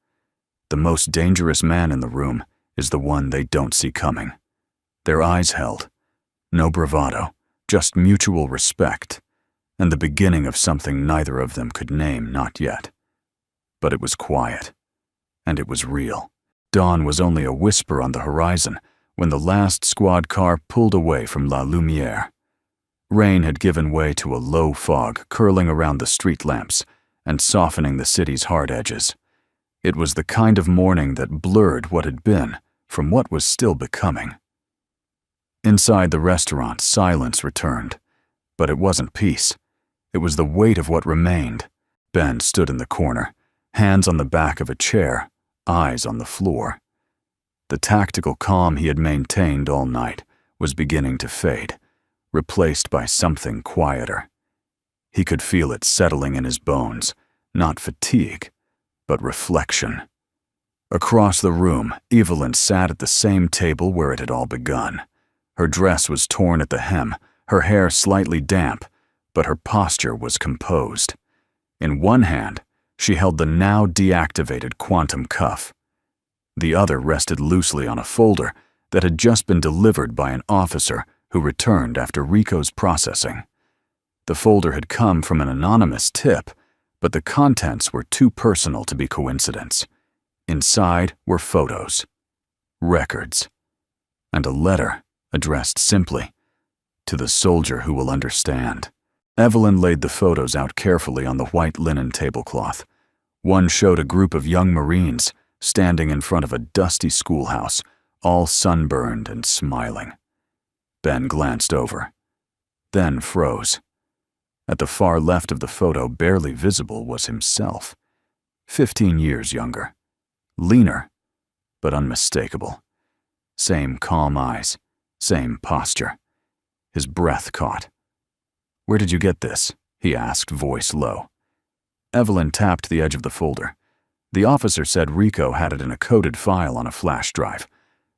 the most dangerous man in the room is the one they don't see coming." Their eyes held. No bravado, just mutual respect, and the beginning of something neither of them could name, not yet. But it was quiet, and it was real. Dawn was only a whisper on the horizon when the last squad car pulled away from La Lumiere. Rain had given way to a low fog curling around the street lamps and softening the city's hard edges. It was the kind of morning that blurred what had been from what was still becoming. Inside the restaurant, silence returned, but it wasn't peace. It was the weight of what remained. Ben stood in the corner, hands on the back of a chair, eyes on the floor. The tactical calm he had maintained all night was beginning to fade, replaced by something quieter. He could feel it settling in his bones, not fatigue, but reflection. Across the room, Evelyn sat at the same table where it had all begun. Her dress was torn at the hem, her hair slightly damp, but her posture was composed. In one hand, she held the now deactivated quantum cuff. The other rested loosely on a folder that had just been delivered by an officer who returned after Rico's processing. The folder had come from an anonymous tip, but the contents were too personal to be coincidence. Inside were photos, records, and a letter addressed simply, "To the soldier who will understand." Evelyn laid the photos out carefully on the white linen tablecloth. One showed a group of young Marines standing in front of a dusty schoolhouse, all sunburned and smiling. Ben glanced over, then froze. At the far left of the photo, barely visible, was himself. 15 years younger. Leaner, but unmistakable. Same calm eyes, same posture. His breath caught. "Where did you get this?" he asked, voice low. Evelyn tapped the edge of the folder. The officer said Rico had it in a coded file on a flash drive,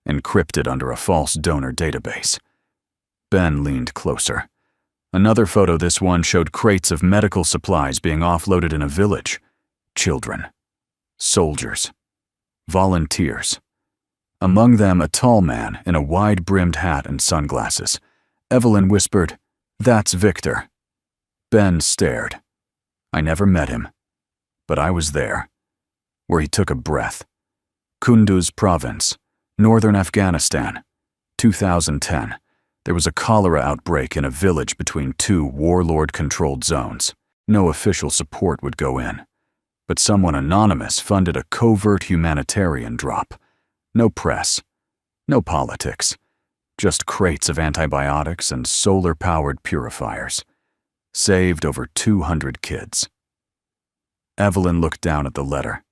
encrypted under a false donor database. Ben leaned closer. Another photo, this one, showed crates of medical supplies being offloaded in a village. Children. Soldiers. Volunteers. Among them, a tall man in a wide-brimmed hat and sunglasses. Evelyn whispered, "That's Victor." Ben stared. I never met him, but I was there, where he took a breath. Kunduz Province, northern Afghanistan, 2010. There was a cholera outbreak in a village between two warlord-controlled zones. No official support would go in, but someone anonymous funded a covert humanitarian drop. No press, no politics, just crates of antibiotics and solar-powered purifiers. Saved over 200 kids. Evelyn looked down at the letter.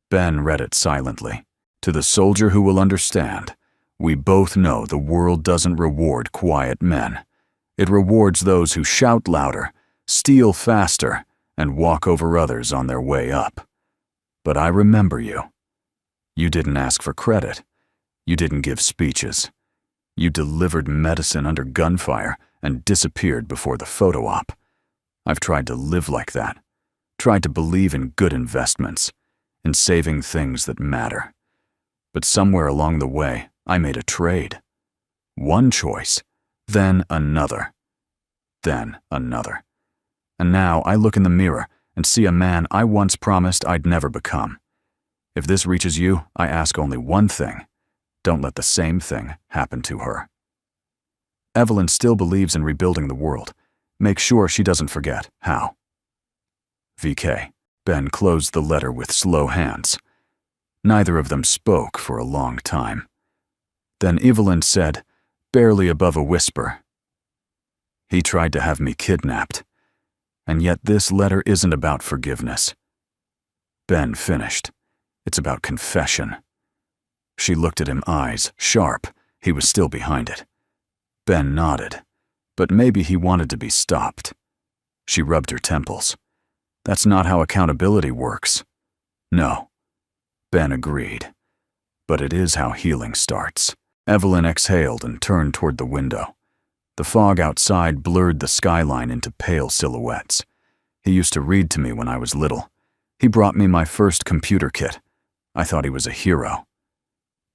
Ben read it silently. To the soldier who will understand, we both know the world doesn't reward quiet men. It rewards those who shout louder, steal faster, and walk over others on their way up. But I remember you. You didn't ask for credit. You didn't give speeches. You delivered medicine under gunfire and disappeared before the photo op. I've tried to live like that. Tried to believe in good investments, in saving things that matter. But somewhere along the way, I made a trade. One choice, then another, then another. And now I look in the mirror and see a man I once promised I'd never become. If this reaches you, I ask only one thing. Don't let the same thing happen to her. Evelyn still believes in rebuilding the world. Make sure she doesn't forget how. VK. Ben closed the letter with slow hands. Neither of them spoke for a long time. Then Evelyn said, barely above a whisper, "He tried to have me kidnapped. And yet this letter isn't about forgiveness." Ben finished. It's about confession. She looked at him, eyes sharp. He was still behind it. Ben nodded, but maybe he wanted to be stopped. She rubbed her temples. That's not how accountability works. No. Ben agreed. But it is how healing starts. Evelyn exhaled and turned toward the window. The fog outside blurred the skyline into pale silhouettes. He used to read to me when I was little. He brought me my first computer kit. I thought he was a hero.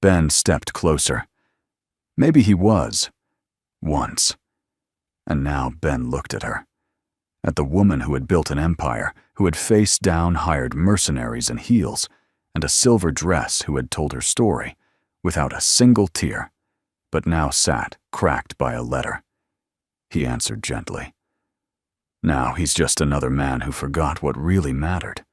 Ben stepped closer. Maybe he was. Once. And now Ben looked at her. At the woman who had built an empire, who had face down hired mercenaries in heels, and a silver dress who had told her story, without a single tear, but now sat cracked by a letter. He answered gently. Now he's just another man who forgot what really mattered,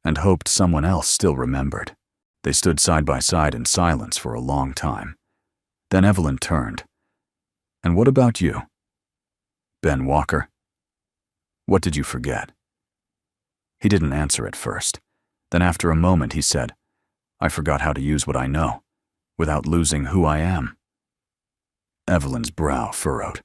and hoped someone else still remembered. They stood side by side in silence for a long time. Then Evelyn turned. "And what about you? Ben Walker? What did you forget?" He didn't answer at first. Then after a moment he said, "I forgot how to use what I know, without losing who I am." Evelyn's brow furrowed.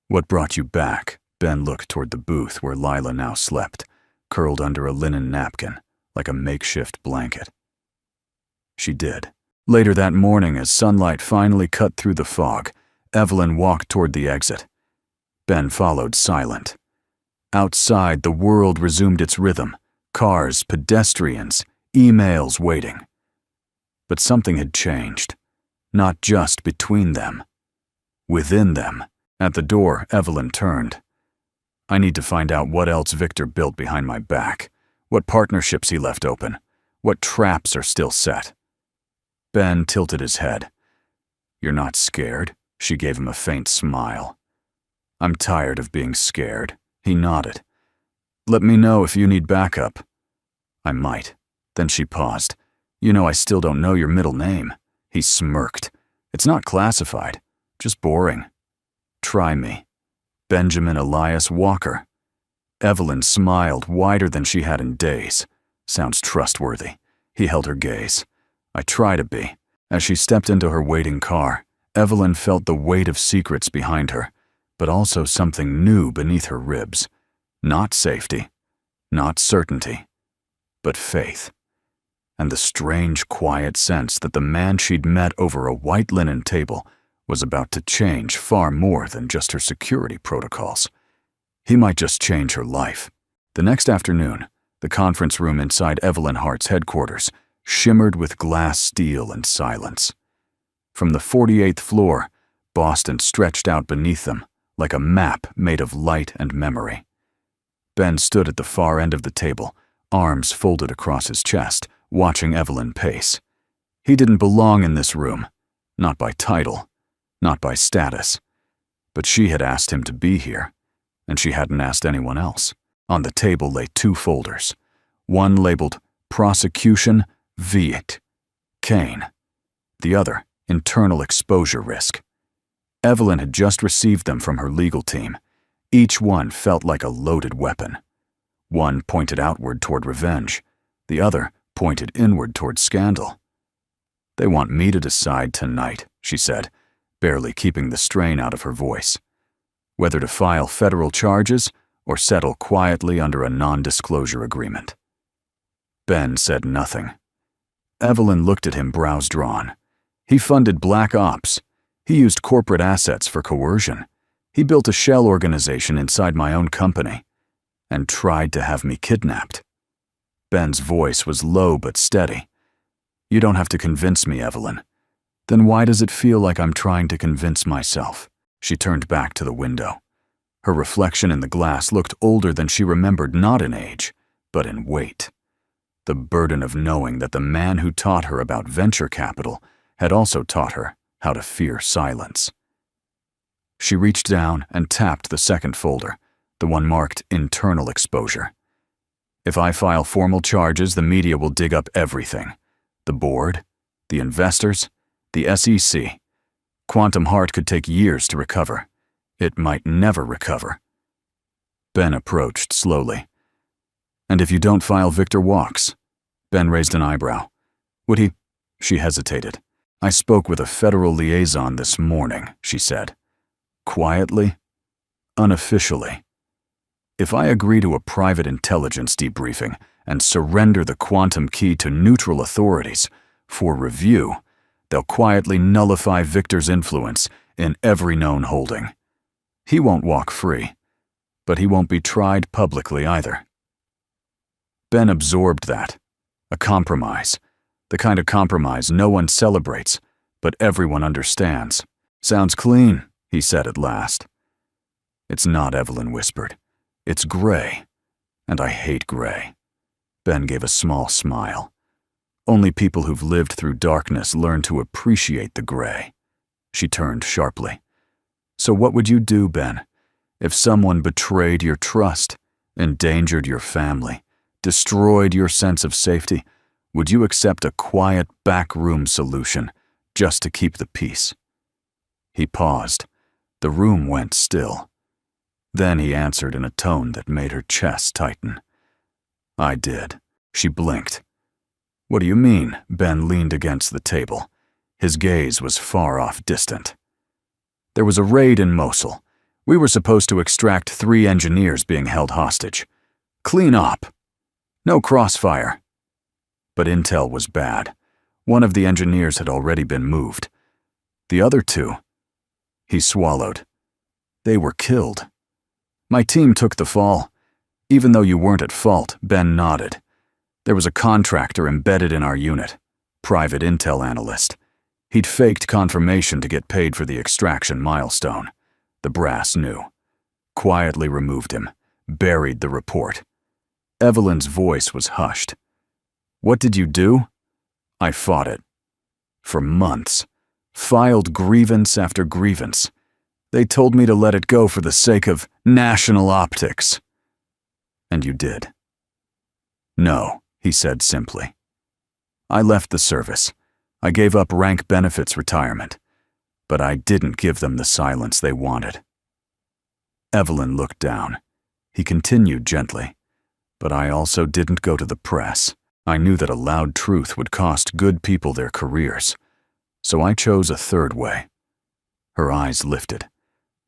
"What brought you back?" Ben looked toward the booth where Lila now slept, curled under a linen napkin, like a makeshift blanket. She did. Later that morning, as sunlight finally cut through the fog, Evelyn walked toward the exit. Ben followed, silent. Outside, the world resumed its rhythm. Cars, pedestrians, emails waiting. But something had changed. Not just between them. Within them. At the door, Evelyn turned. "I need to find out what else Victor built behind my back. What partnerships he left open. What traps are still set." Ben tilted his head. "You're not scared?" She gave him a faint smile. "I'm tired of being scared." He nodded. "Let me know if you need backup." "I might." Then she paused. "You know I still don't know your middle name." He smirked. "It's not classified. Just boring." "Try me. Benjamin Elias Walker." Evelyn smiled wider than she had in days. "Sounds trustworthy." He held her gaze. "I try to be." As she stepped into her waiting car, Evelyn felt the weight of secrets behind her, but also something new beneath her ribs. Not safety, not certainty, but faith. And the strange, quiet sense that the man she'd met over a white linen table was about to change far more than just her security protocols. He might just change her life. The next afternoon, the conference room inside Evelyn Hart's headquarters shimmered with glass steel and silence. From the 48th floor, Boston stretched out beneath them like a map made of light and memory. Ben stood at the far end of the table, arms folded across his chest, watching Evelyn pace. He didn't belong in this room, not by title, not by status. But she had asked him to be here, and she hadn't asked anyone else. On the table lay 2 folders, one labeled Prosecution Viet, Kane, the other Internal Exposure Risk. Evelyn had just received them from her legal team. Each one felt like a loaded weapon. One pointed outward toward revenge, the other pointed inward toward scandal. "They want me to decide tonight," she said, barely keeping the strain out of her voice. "Whether to file federal charges or settle quietly under a non-disclosure agreement." Ben said nothing. Evelyn looked at him, brows drawn. He funded black ops. He used corporate assets for coercion. He built a shell organization inside my own company and tried to have me kidnapped. Ben's voice was low but steady. "You don't have to convince me, Evelyn. Then why does it feel like I'm trying to convince myself?" She turned back to the window. Her reflection in the glass looked older than she remembered, not in age, but in weight. The burden of knowing that the man who taught her about venture capital had also taught her how to fear silence. She reached down and tapped the second folder, the one marked Internal Exposure. "If I file formal charges, the media will dig up everything. The board, the investors, the SEC. Quantum Heart could take years to recover. It might never recover." Ben approached slowly. "And if you don't file, Victor walks?" Ben raised an eyebrow. "Would he?" She hesitated. "I spoke with a federal liaison this morning," she said. "Quietly, unofficially. If I agree to a private intelligence debriefing and surrender the quantum key to neutral authorities for review, they'll quietly nullify Victor's influence in every known holding. He won't walk free, but he won't be tried publicly either." Ben absorbed that. A compromise. The kind of compromise no one celebrates, but everyone understands. "Sounds clean," he said at last. "It's not," Evelyn whispered. "It's gray, and I hate gray." Ben gave a small smile. "Only people who've lived through darkness learn to appreciate the gray." She turned sharply. "So what would you do, Ben, if someone betrayed your trust, endangered your family, destroyed your sense of safety? Would you accept a quiet backroom solution just to keep the peace?" He paused. The room went still. Then he answered in a tone that made her chest tighten. "I did." She blinked. "What do you mean?" Ben leaned against the table. His gaze was far off distant. "There was a raid in Mosul. We were supposed to extract 3 engineers being held hostage. Clean up. No crossfire. But intel was bad. One of the engineers had already been moved. The other 2, he swallowed. They were killed. My team took the fall. Even though you weren't at fault," Ben nodded. "There was a contractor embedded in our unit, private intel analyst. He'd faked confirmation to get paid for the extraction milestone. The brass knew. Quietly removed him, buried the report." Evelyn's voice was hushed. "What did you do?" "I fought it. For months. Filed grievance after grievance. They told me to let it go for the sake of national optics." "And you did?" "No," he said simply. "I left the service. I gave up rank benefits retirement. But I didn't give them the silence they wanted." Evelyn looked down. He continued gently. "But I also didn't go to the press. I knew that a loud truth would cost good people their careers. So I chose a third way." Her eyes lifted.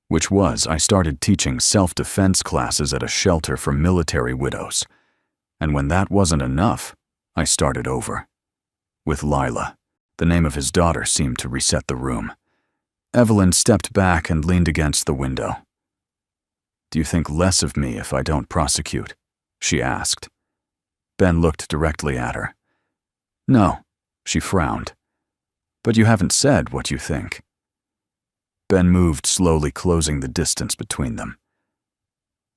"Which was, I started teaching self-defense classes at a shelter for military widows. And when that wasn't enough, I started over. With Lila." The name of his daughter seemed to reset the room. Evelyn stepped back and leaned against the window. "Do you think less of me if I don't prosecute?" she asked. Ben looked directly at her. "No," she frowned. "But you haven't said what you think." Ben moved, slowly closing the distance between them.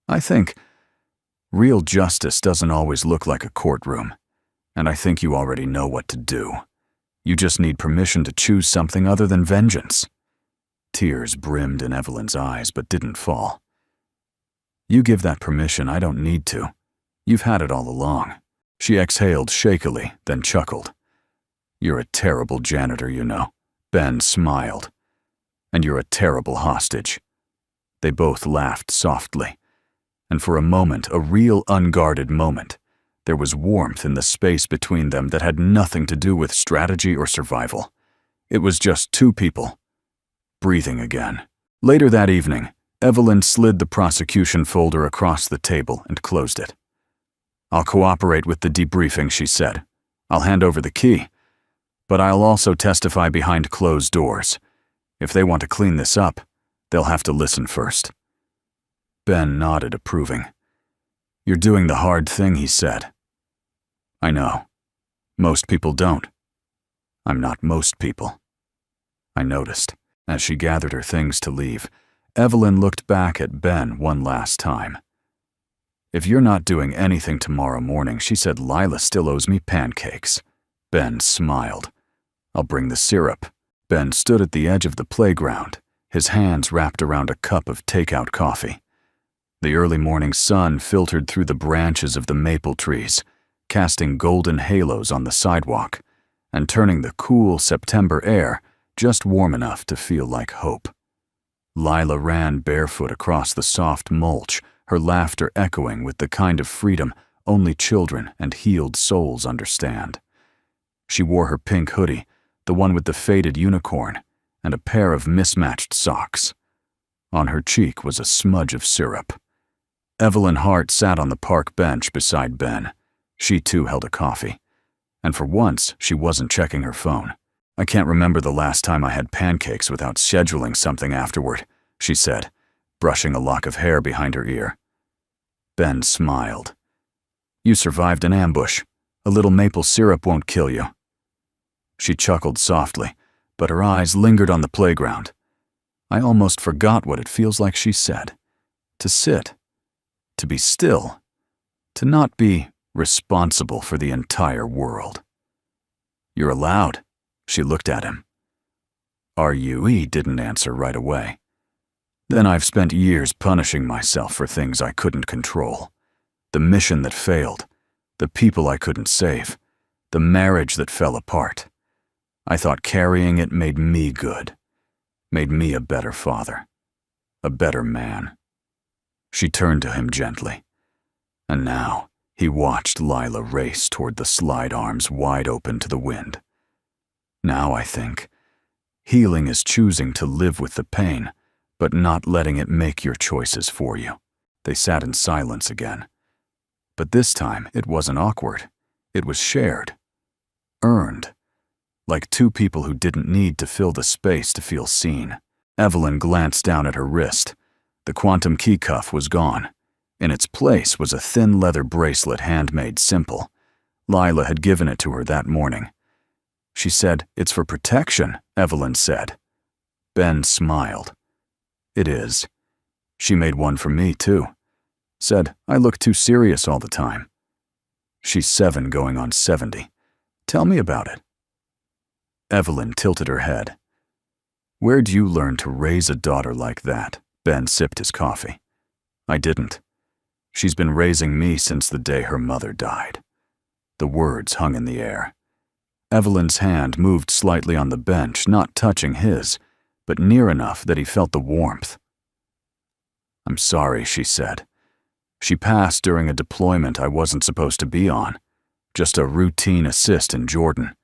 "I think real justice doesn't always look like a courtroom, and I think you already know what to do. You just need permission to choose something other than vengeance." Tears brimmed in Evelyn's eyes but didn't fall. "You give that permission, I don't need to. You've had it all along." She exhaled shakily, then chuckled. "You're a terrible janitor, you know." Ben smiled. "And you're a terrible hostage." They both laughed softly. And for a moment, a real unguarded moment, there was warmth in the space between them that had nothing to do with strategy or survival. It was just two people, breathing again. Later that evening, Evelyn slid the prosecution folder across the table and closed it. "I'll cooperate with the debriefing," she said. "I'll hand over the key. But I'll also testify behind closed doors. If they want to clean this up, they'll have to listen first." Ben nodded, approving. "You're doing the hard thing," he said. "I know. Most people don't. I'm not most people." I noticed. As she gathered her things to leave, Evelyn looked back at Ben one last time. "If you're not doing anything tomorrow morning," she said, "Lila still owes me pancakes." Ben smiled. "I'll bring the syrup." Ben stood at the edge of the playground, his hands wrapped around a cup of takeout coffee. The early morning sun filtered through the branches of the maple trees, casting golden halos on the sidewalk, and turning the cool September air just warm enough to feel like hope. Lila ran barefoot across the soft mulch, her laughter echoing with the kind of freedom only children and healed souls understand. She wore her pink hoodie, the one with the faded unicorn, and a pair of mismatched socks. On her cheek was a smudge of syrup. Evelyn Hart sat on the park bench beside Ben. She too held a coffee. And for once, she wasn't checking her phone. "I can't remember the last time I had pancakes without scheduling something afterward," she said, brushing a lock of hair behind her ear. Ben smiled. "You survived an ambush. A little maple syrup won't kill you." She chuckled softly, but her eyes lingered on the playground. "I almost forgot what it feels like," she said. "To sit. To be still. To not be responsible for the entire world." "You're allowed." She looked at him. "Are you?" He didn't answer right away. "Then I've spent years punishing myself for things I couldn't control. The mission that failed. The people I couldn't save. The marriage that fell apart. I thought carrying it made me good. Made me a better father. A better man." She turned to him gently. And now, he watched Lila race toward the slide arms wide open to the wind. "Now I think, healing is choosing to live with the pain, but not letting it make your choices for you." They sat in silence again. But this time, it wasn't awkward. It was shared. Earned. Like two people who didn't need to fill the space to feel seen. Evelyn glanced down at her wrist. The quantum key cuff was gone. In its place was a thin leather bracelet handmade simple. Lila had given it to her that morning. She said, "It's for protection," Evelyn said. Ben smiled. "It is. She made one for me, too. Said, I look too serious all the time. She's 7 going on 70. Tell me about it." Evelyn tilted her head. "Where'd you learn to raise a daughter like that?" Ben sipped his coffee. "I didn't. She's been raising me since the day her mother died." The words hung in the air. Evelyn's hand moved slightly on the bench, not touching his, but near enough that he felt the warmth. "I'm sorry," she said. "She passed during a deployment I wasn't supposed to be on, just a routine assist in Jordan.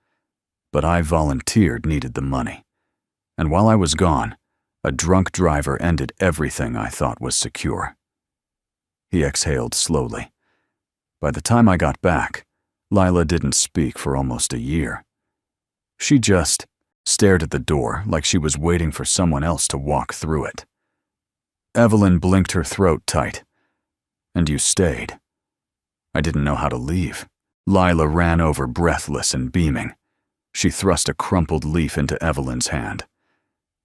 But I volunteered, needed the money. And while I was gone, a drunk driver ended everything I thought was secure." He exhaled slowly. "By the time I got back, Lila didn't speak for almost a year. She just stared at the door like she was waiting for someone else to walk through it. Evelyn blinked her throat tight. "And you stayed." "I didn't know how to leave." Lila ran over, breathless and beaming. She thrust a crumpled leaf into Evelyn's hand.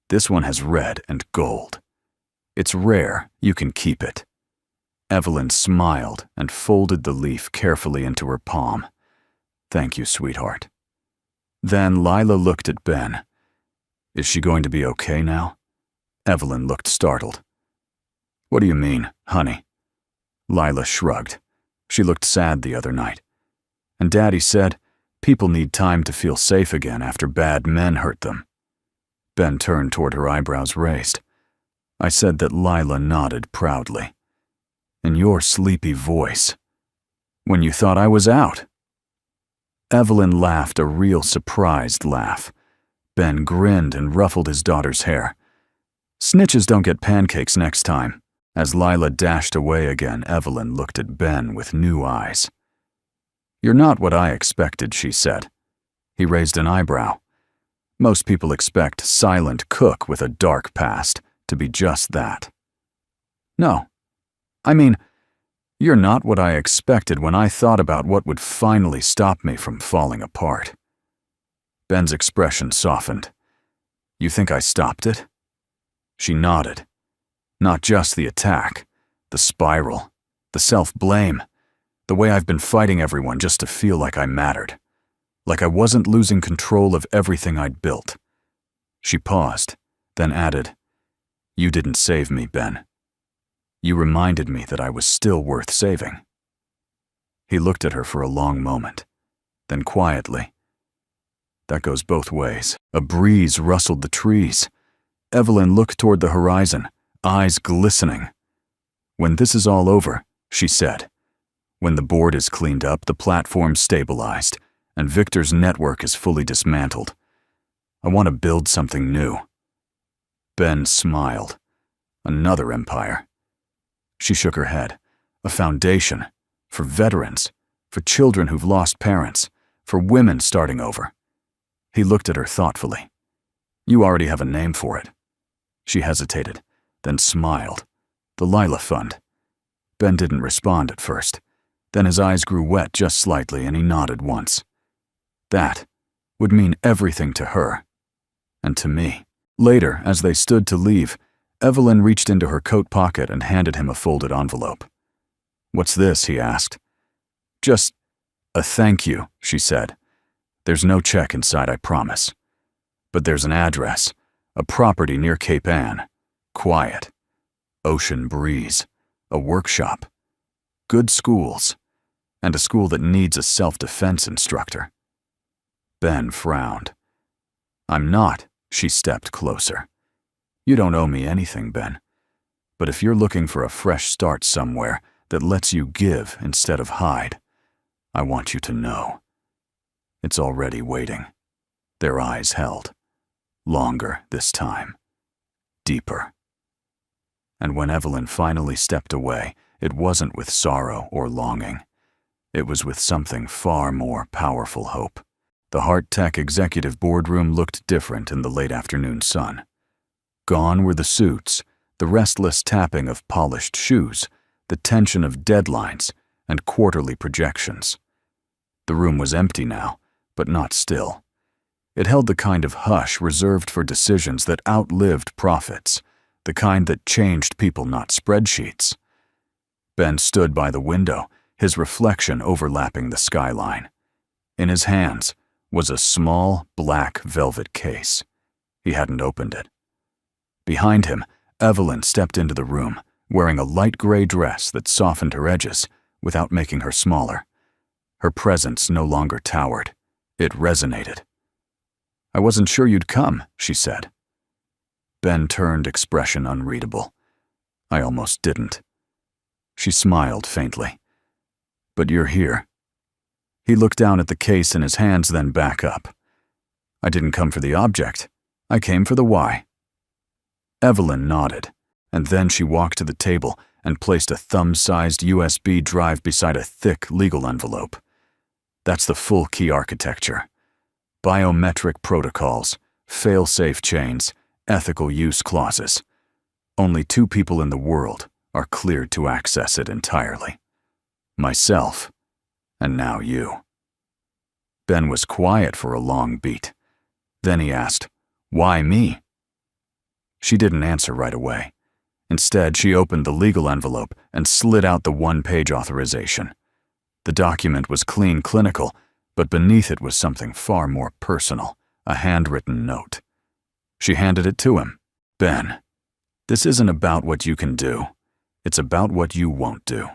"This one has red and gold. It's rare, you can keep it." Evelyn smiled and folded the leaf carefully into her palm. "Thank you, sweetheart." Then Lila looked at Ben. "Is she going to be okay now?" Evelyn looked startled. "What do you mean, honey?" Lila shrugged. She looked sad the other night. "And Daddy said, people need time to feel safe again after bad men hurt them." Ben turned toward her, eyebrows raised. I said that Lila nodded proudly. "In your sleepy voice. When you thought I was out." Evelyn laughed a real surprised laugh. Ben grinned and ruffled his daughter's hair. "Snitches don't get pancakes next time." As Lila dashed away again, Evelyn looked at Ben with new eyes. "You're not what I expected," she said. He raised an eyebrow. "Most people expect silent cook with a dark past to be just that." "No. I mean, you're not what I expected when I thought about what would finally stop me from falling apart." Ben's expression softened. "You think I stopped it?" She nodded. "Not just the attack, the spiral, the self-blame, the way I've been fighting everyone just to feel like I mattered, like I wasn't losing control of everything I'd built." She paused, then added, "You didn't save me, Ben. You reminded me that I was still worth saving." He looked at her for a long moment, then quietly, "That goes both ways." A breeze rustled the trees. Evelyn looked toward the horizon, eyes glistening. "When this is all over," she said, "when the board is cleaned up, the platform stabilized, and Victor's network is fully dismantled, I want to build something new." Ben smiled. "Another empire." She shook her head. "A foundation. For veterans. For children who've lost parents. For women starting over." He looked at her thoughtfully. "You already have a name for it." She hesitated, then smiled. "The Lila Fund." Ben didn't respond at first. Then his eyes grew wet just slightly and he nodded once. That would mean everything to her. And to me. Later, as they stood to leave, Evelyn reached into her coat pocket and handed him a folded envelope. "What's this?" he asked. "Just a thank you," she said. "There's no check inside, I promise. But there's an address, a property near Cape Ann. Quiet. Ocean breeze. A workshop. Good schools. And a school that needs a self-defense instructor." Ben frowned. "I'm not." She stepped closer. "You don't owe me anything, Ben. But if you're looking for a fresh start somewhere that lets you give instead of hide, I want you to know. It's already waiting." Their eyes held. Longer this time. Deeper. And when Evelyn finally stepped away, it wasn't with sorrow or longing. It was with something far more powerful hope. The Heart Tech executive boardroom looked different in the late afternoon sun. Gone were the suits, the restless tapping of polished shoes, the tension of deadlines and quarterly projections. The room was empty now, but not still. It held the kind of hush reserved for decisions that outlived profits, the kind that changed people, not spreadsheets. Ben stood by the window, his reflection overlapping the skyline. In his hands was a small, black velvet case. He hadn't opened it. Behind him, Evelyn stepped into the room, wearing a light gray dress that softened her edges without making her smaller. Her presence no longer towered. It resonated. "I wasn't sure you'd come," she said. Ben turned, expression unreadable. "I almost didn't." She smiled faintly. "But you're here." He looked down at the case in his hands, then back up. "I didn't come for the object. I came for the why." Evelyn nodded, and then she walked to the table and placed a thumb-sized USB drive beside a thick legal envelope. "That's the full key architecture. Biometric protocols, fail-safe chains, ethical use clauses. Only 2 people in the world are cleared to access it entirely. Myself, and now you. Ben was quiet for a long beat. Then he asked, "Why me?" She didn't answer right away. Instead, she opened the legal envelope and slid out the 1-page authorization. The document was clean clinical, but beneath it was something far more personal, a handwritten note. She handed it to him. "Ben, this isn't about what you can do. It's about what you won't do.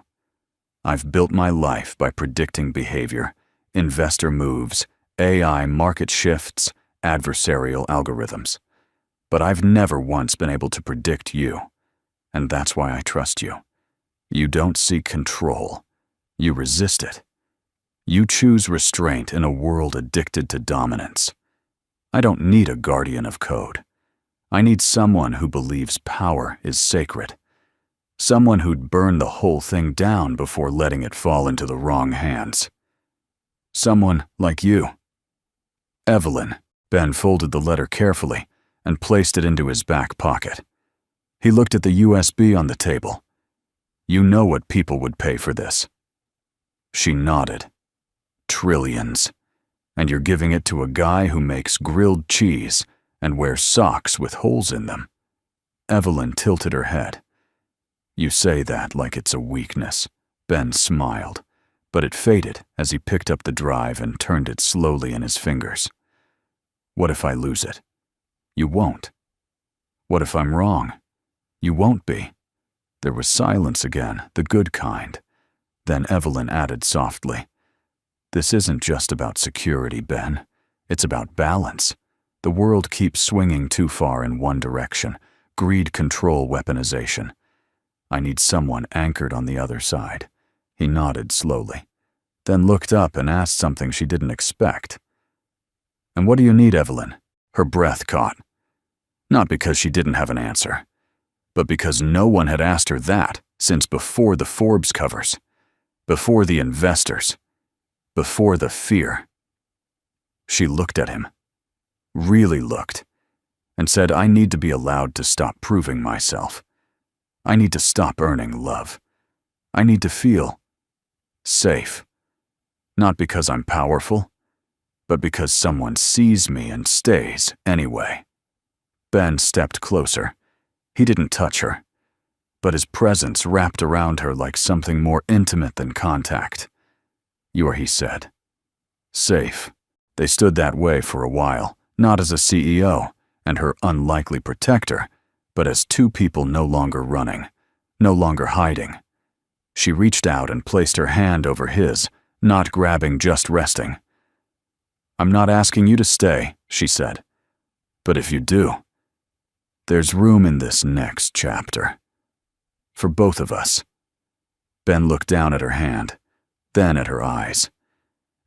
I've built my life by predicting behavior, investor moves, AI market shifts, adversarial algorithms. But I've never once been able to predict you. And that's why I trust you. You don't seek control. You resist it. You choose restraint in a world addicted to dominance. I don't need a guardian of code. I need someone who believes power is sacred. Someone who'd burn the whole thing down before letting it fall into the wrong hands. Someone like you." "Evelyn." Ben folded the letter carefully and placed it into his back pocket. He looked at the USB on the table. "You know what people would pay for this." She nodded. "Trillions. And you're giving it to a guy who makes grilled cheese and wears socks with holes in them." Evelyn tilted her head. "You say that like it's a weakness." Ben smiled, but it faded as he picked up the drive and turned it slowly in his fingers. "What if I lose it?" "You won't." "What if I'm wrong?" "You won't be." There was silence again, the good kind. Then Evelyn added softly, "This isn't just about security, Ben. It's about balance. The world keeps swinging too far in one direction. Greed, control, weaponization. I need someone anchored on the other side." He nodded slowly, then looked up and asked something she didn't expect. "And what do you need, Evelyn?" Her breath caught. Not because she didn't have an answer, but because no one had asked her that since before the Forbes covers, before the investors, before the fear. She looked at him, really looked, and said, "I need to be allowed to stop proving myself. I need to stop earning love. I need to feel safe. Not because I'm powerful, but because someone sees me and stays anyway." Ben stepped closer. He didn't touch her, but his presence wrapped around her like something more intimate than contact. "You are," he said. "Safe." They stood that way for a while, not as a CEO and her unlikely protector, but as 2 people no longer running, no longer hiding. She reached out and placed her hand over his, not grabbing, just resting. "I'm not asking you to stay," she said. "But if you do, there's room in this next chapter. For both of us." Ben looked down at her hand, then at her eyes,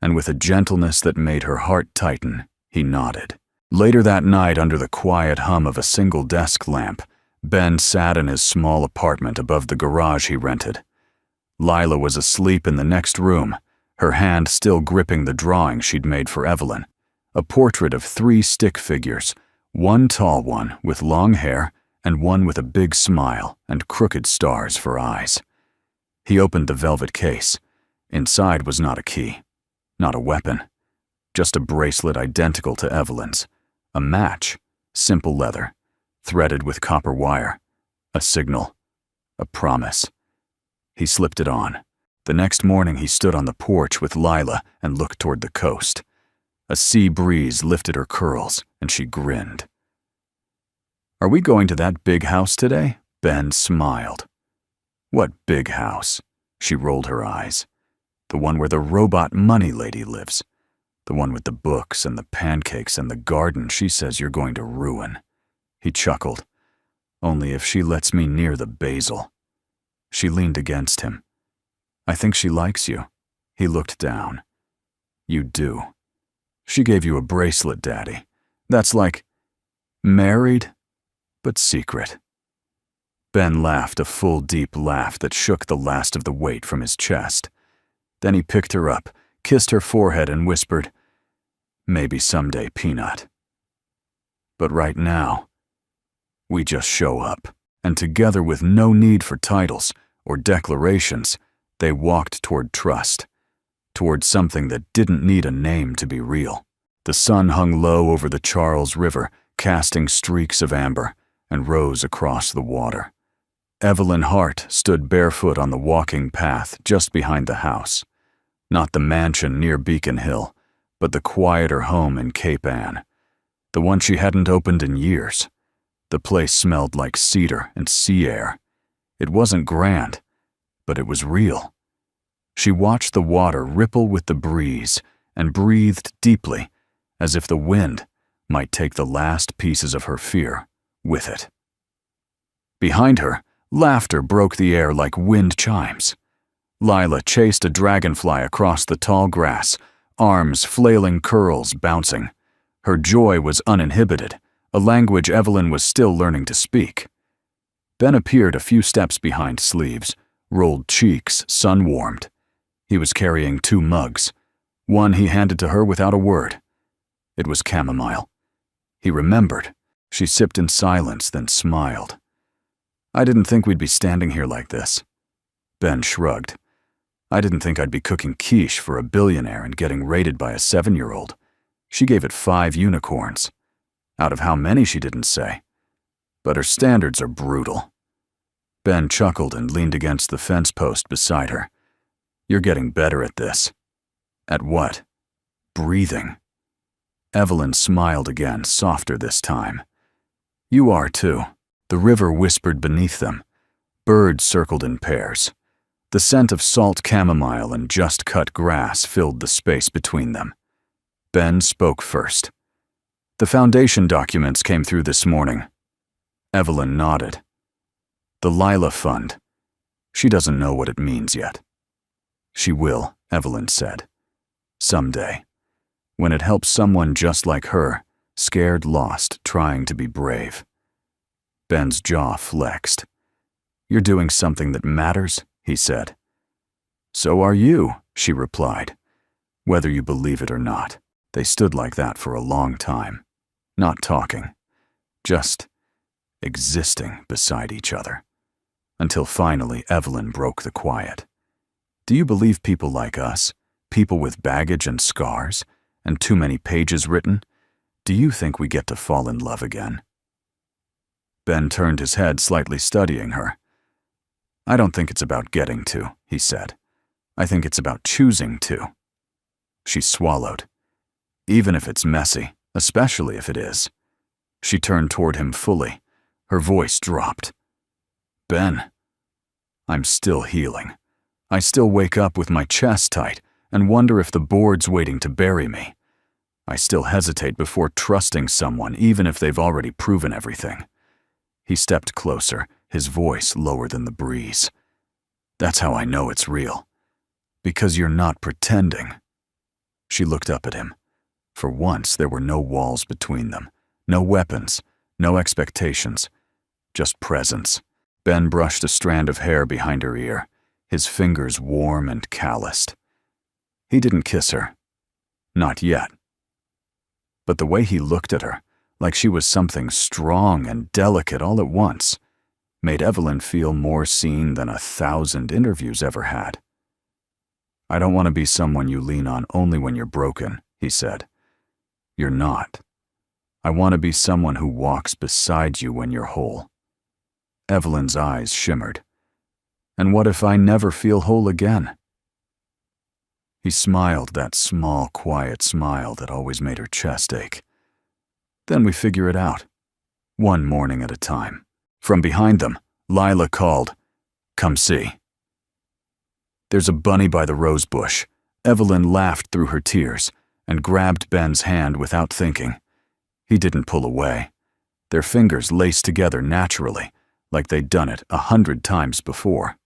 and with a gentleness that made her heart tighten, he nodded. Later that night, under the quiet hum of a single desk lamp, Ben sat in his small apartment above the garage he rented. Lila was asleep in the next room, her hand still gripping the drawing she'd made for Evelyn, a portrait of 3 stick figures, one tall one with long hair and one with a big smile and crooked stars for eyes. He opened the velvet case. Inside was not a key, not a weapon, just a bracelet identical to Evelyn's, a match, simple leather, threaded with copper wire, a signal, a promise. He slipped it on. The next morning he stood on the porch with Lila and looked toward the coast. A sea breeze lifted her curls, and she grinned. "Are we going to that big house today?" Ben smiled. "What big house?" She rolled her eyes. "The one where the robot money lady lives. The one with the books and the pancakes and the garden she says you're going to ruin." He chuckled. "Only if she lets me near the basil." She leaned against him. "I think she likes you." He looked down. "You do. She gave you a bracelet, Daddy. That's like married, but secret." Ben laughed a full, deep laugh that shook the last of the weight from his chest. Then he picked her up, kissed her forehead, and whispered, "Maybe someday, Peanut." But right now, we just show up. And together, with no need for titles or declarations, they walked toward trust, toward something that didn't need a name to be real. The sun hung low over the Charles River, casting streaks of amber, and rose across the water. Evelyn Hart stood barefoot on the walking path just behind the house. Not the mansion near Beacon Hill, but the quieter home in Cape Ann. The one she hadn't opened in years. The place smelled like cedar and sea air. It wasn't grand, but it was real. She watched the water ripple with the breeze and breathed deeply, as if the wind might take the last pieces of her fear with it. Behind her, laughter broke the air like wind chimes. Lila chased a dragonfly across the tall grass, arms flailing curls bouncing. Her joy was uninhibited, a language Evelyn was still learning to speak. Ben appeared a few steps behind Sleeves, rolled cheeks sun-warmed. He was carrying 2 mugs. One he handed to her without a word. It was chamomile. He remembered. She sipped in silence, then smiled. "I didn't think we'd be standing here like this." Ben shrugged. "I didn't think I'd be cooking quiche for a billionaire and getting rated by a 7-year-old. She gave it 5 unicorns. Out of how many, she didn't say. But her standards are brutal." Ben chuckled and leaned against the fence post beside her. "You're getting better at this." "At what?" "Breathing." Evelyn smiled again, softer this time. "You are too." The river whispered beneath them. Birds circled in pairs. The scent of salt chamomile and just-cut grass filled the space between them. Ben spoke first. "The foundation documents came through this morning." Evelyn nodded. "The Lila Fund. She doesn't know what it means yet." "She will," Evelyn said. "Someday. When it helps someone just like her, scared, lost, trying to be brave." Ben's jaw flexed. "You're doing something that matters," he said. "So are you," she replied. "Whether you believe it or not." They stood like that for a long time, not talking, just existing beside each other, until finally Evelyn broke the quiet. "Do you believe people like us, people with baggage and scars, and too many pages written, do you think we get to fall in love again?" Ben turned his head, slightly studying her. "I don't think it's about getting to," he said. "I think it's about choosing to." She swallowed. "Even if it's messy, especially if it is." She turned toward him fully. Her voice dropped. "Ben, I'm still healing. I still wake up with my chest tight and wonder if the board's waiting to bury me. I still hesitate before trusting someone, even if they've already proven everything." He stepped closer, his voice lower than the breeze. "That's how I know it's real. Because you're not pretending." She looked up at him. For once, there were no walls between them, no weapons, no expectations, just presence. Ben brushed a strand of hair behind her ear, his fingers warm and calloused. He didn't kiss her. Not yet. But the way he looked at her, like she was something strong and delicate all at once, made Evelyn feel more seen than 1,000 interviews ever had. "I don't want to be someone you lean on only when you're broken," he said. "You're not. I want to be someone who walks beside you when you're whole." Evelyn's eyes shimmered. "And what if I never feel whole again?" He smiled, that small, quiet smile that always made her chest ache. "Then we figure it out, one morning at a time." From behind them, Lila called, "Come see." "There's a bunny by the rose bush." Evelyn laughed through her tears and grabbed Ben's hand without thinking. He didn't pull away. Their fingers laced together naturally, like they'd done it 100 times before.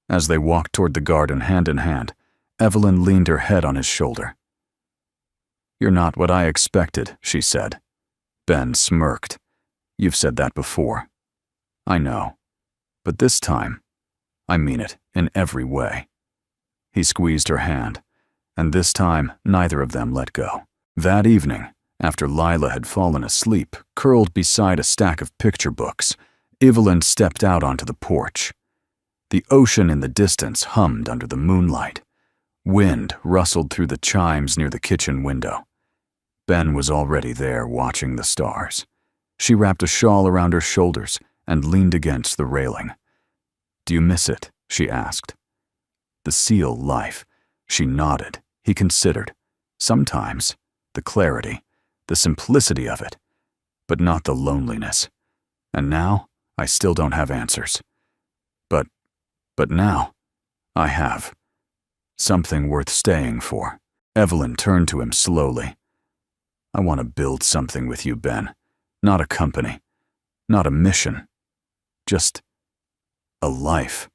As they walked toward the garden hand in hand, Evelyn leaned her head on his shoulder. "You're not what I expected," she said. Ben smirked. "You've said that before." "I know. But this time, I mean it in every way." He squeezed her hand, and this time neither of them let go. That evening, After Lila had fallen asleep, curled beside a stack of picture books, Evelyn stepped out onto the porch. The ocean in the distance hummed under the moonlight. Wind rustled through the chimes near the kitchen window. Ben was already there watching the stars. She wrapped a shawl around her shoulders and leaned against the railing. "Do you miss it?" she asked. The seal life. She nodded. He considered. Sometimes. The clarity. The simplicity of it. But not the loneliness. And now, I still don't have answers. But now, I have. Something worth staying for. Evelyn turned to him slowly. "I want to build something with you, Ben. Not a company. Not a mission. Just a life."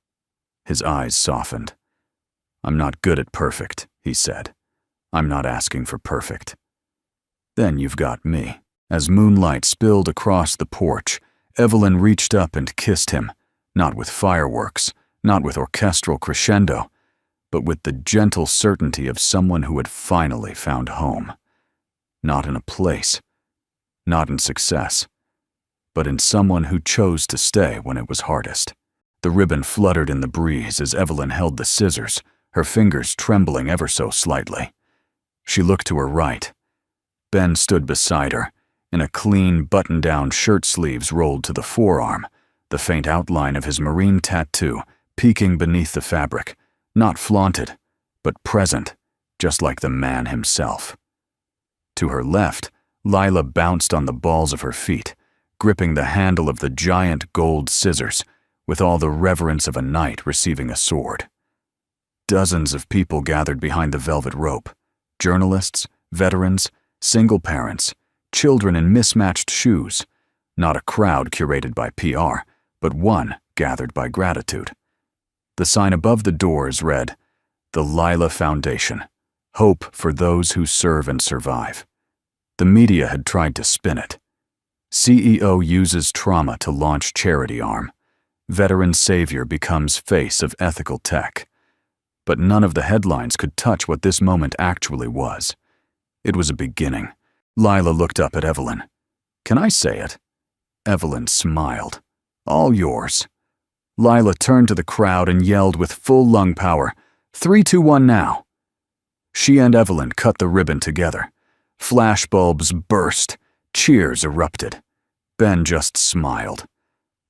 His eyes softened. "I'm not good at perfect," he said. "I'm not asking for perfect." "Then you've got me." As moonlight spilled across the porch, Evelyn reached up and kissed him, not with fireworks, not with orchestral crescendo, but with the gentle certainty of someone who had finally found home. Not in a place, not in success, but in someone who chose to stay when it was hardest. The ribbon fluttered in the breeze as Evelyn held the scissors, her fingers trembling ever so slightly. She looked to her right. Ben stood beside her, in a clean button-down shirt sleeves rolled to the forearm, the faint outline of his marine tattoo peeking beneath the fabric, not flaunted, but present, just like the man himself. To her left, Lila bounced on the balls of her feet, gripping the handle of the giant gold scissors, with all the reverence of a knight receiving a sword. Dozens of people gathered behind the velvet rope. Journalists, veterans, single parents, children in mismatched shoes. Not a crowd curated by PR, but one gathered by gratitude. The sign above the doors read, "The Lila Foundation, hope for those who serve and survive." The media had tried to spin it. CEO uses trauma to launch charity arm. Veteran savior becomes face of ethical tech. But none of the headlines could touch what this moment actually was. It was a beginning. Lila looked up at Evelyn. "Can I say it?" Evelyn smiled. "All yours." Lila turned to the crowd and yelled with full lung power, "3, 2, 1 now." She and Evelyn cut the ribbon together. Flashbulbs burst. Cheers erupted. Ben just smiled.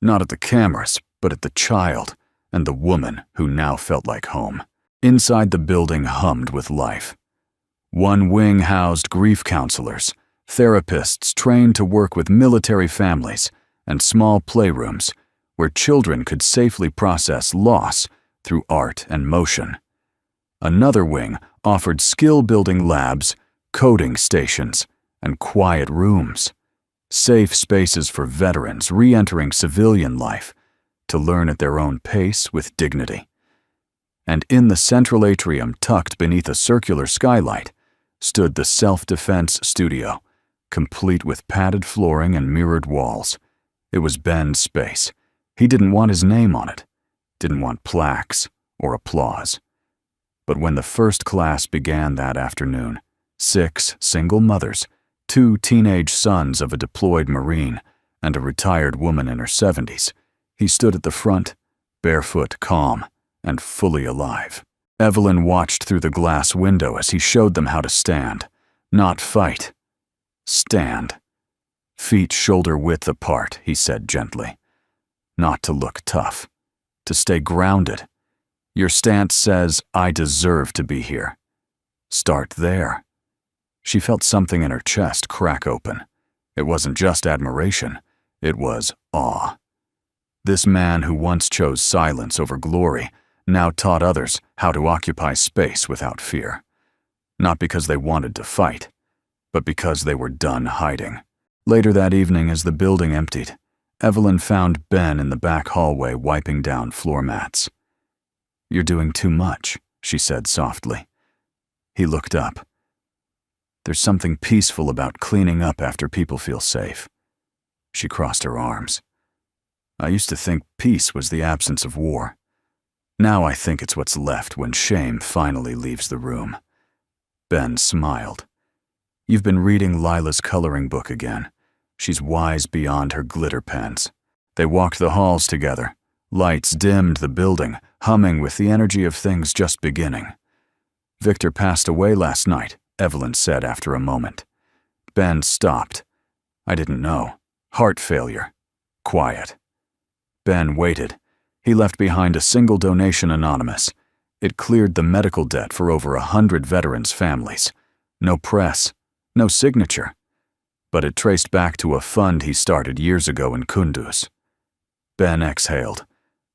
Not at the cameras, but at the child and the woman who now felt like home. Inside the building hummed with life. One wing housed grief counselors, therapists trained to work with military families, and small playrooms where children could safely process loss through art and motion. Another wing offered skill-building labs, coding stations, and quiet rooms, safe spaces for veterans re-entering civilian life to learn at their own pace with dignity. And in the central atrium tucked beneath a circular skylight stood the self-defense studio, complete with padded flooring and mirrored walls. It was Ben's space. He didn't want his name on it, didn't want plaques or applause. But when the first class began that afternoon, 6 single mothers, 2 teenage sons of a deployed Marine, and a retired woman in her 70s, he stood at the front, barefoot, calm, and fully alive. Evelyn watched through the glass window as he showed them how to stand, not fight. Stand. Feet shoulder-width apart, he said gently. Not to look tough. To stay grounded. Your stance says, "I deserve to be here." Start there. She felt something in her chest crack open. It wasn't just admiration. It was awe. This man who once chose silence over glory now taught others how to occupy space without fear. Not because they wanted to fight, but because they were done hiding. Later that evening, as the building emptied, Evelyn found Ben in the back hallway wiping down floor mats. "You're doing too much," she said softly. He looked up. "There's something peaceful about cleaning up after people feel safe." She crossed her arms. "I used to think peace was the absence of war. Now I think it's what's left when shame finally leaves the room." Ben smiled. You've been reading Lila's coloring book again. She's wise beyond her glitter pens. They walked the halls together. Lights dimmed the building, humming with the energy of things just beginning. Victor passed away last night, Evelyn said after a moment. Ben stopped. I didn't know. Heart failure. Quiet. Ben waited. He left behind a single donation anonymous. It cleared the medical debt for over 100 veterans' families. No press, no signature. But it traced back to a fund he started years ago in Kunduz. Ben exhaled.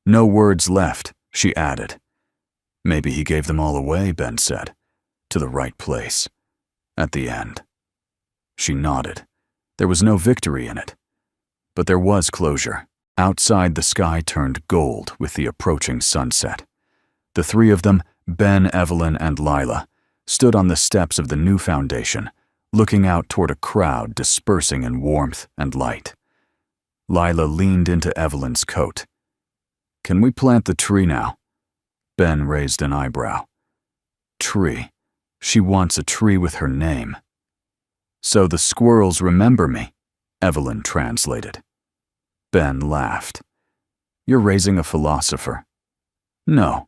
No words left, she added. Maybe he gave them all away, Ben said. To the right place. At the end. She nodded. There was no victory in it. But there was closure. Outside, the sky turned gold with the approaching sunset. The three of them, Ben, Evelyn, and Lila, stood on the steps of the new foundation, looking out toward a crowd dispersing in warmth and light. Lila leaned into Evelyn's coat. Can we plant the tree now? Ben raised an eyebrow. Tree. She wants a tree with her name. So the squirrels remember me, Evelyn translated. Ben laughed. You're raising a philosopher. No,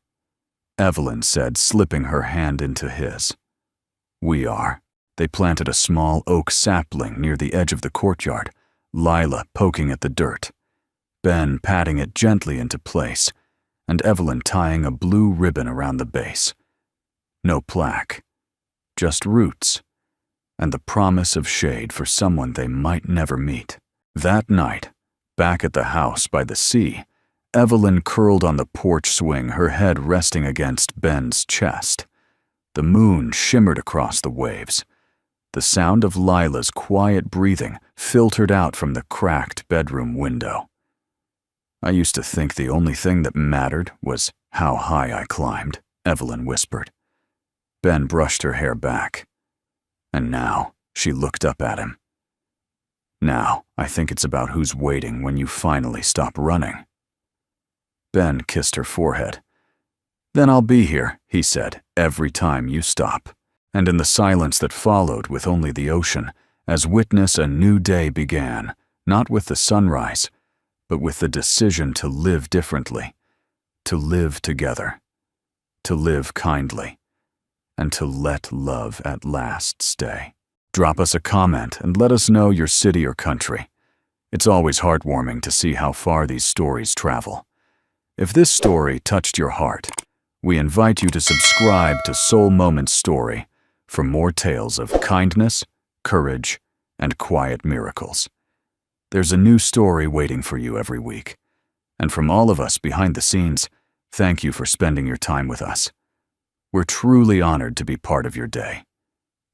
Evelyn said, slipping her hand into his. We are. They planted a small oak sapling near the edge of the courtyard, Lila poking at the dirt, Ben patting it gently into place, and Evelyn tying a blue ribbon around the base. No plaque, just roots, and the promise of shade for someone they might never meet. That night, back at the house by the sea, Evelyn curled on the porch swing, her head resting against Ben's chest. The moon shimmered across the waves. The sound of Lila's quiet breathing filtered out from the cracked bedroom window. I used to think the only thing that mattered was how high I climbed, Evelyn whispered. Ben brushed her hair back. And now, she looked up at him. Now, I think it's about who's waiting when you finally stop running. Ben kissed her forehead. Then I'll be here, he said, every time you stop. And in the silence that followed with only the ocean, as witness a new day began, not with the sunrise, but with the decision to live differently, to live together, to live kindly, and to let love at last stay. Drop us a comment and let us know your city or country. It's always heartwarming to see how far these stories travel. If this story touched your heart, we invite you to subscribe to Soul Moment Story for more tales of kindness, courage, and quiet miracles. There's a new story waiting for you every week. And from all of us behind the scenes, thank you for spending your time with us. We're truly honored to be part of your day.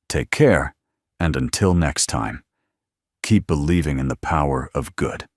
Take care, and until next time, keep believing in the power of good.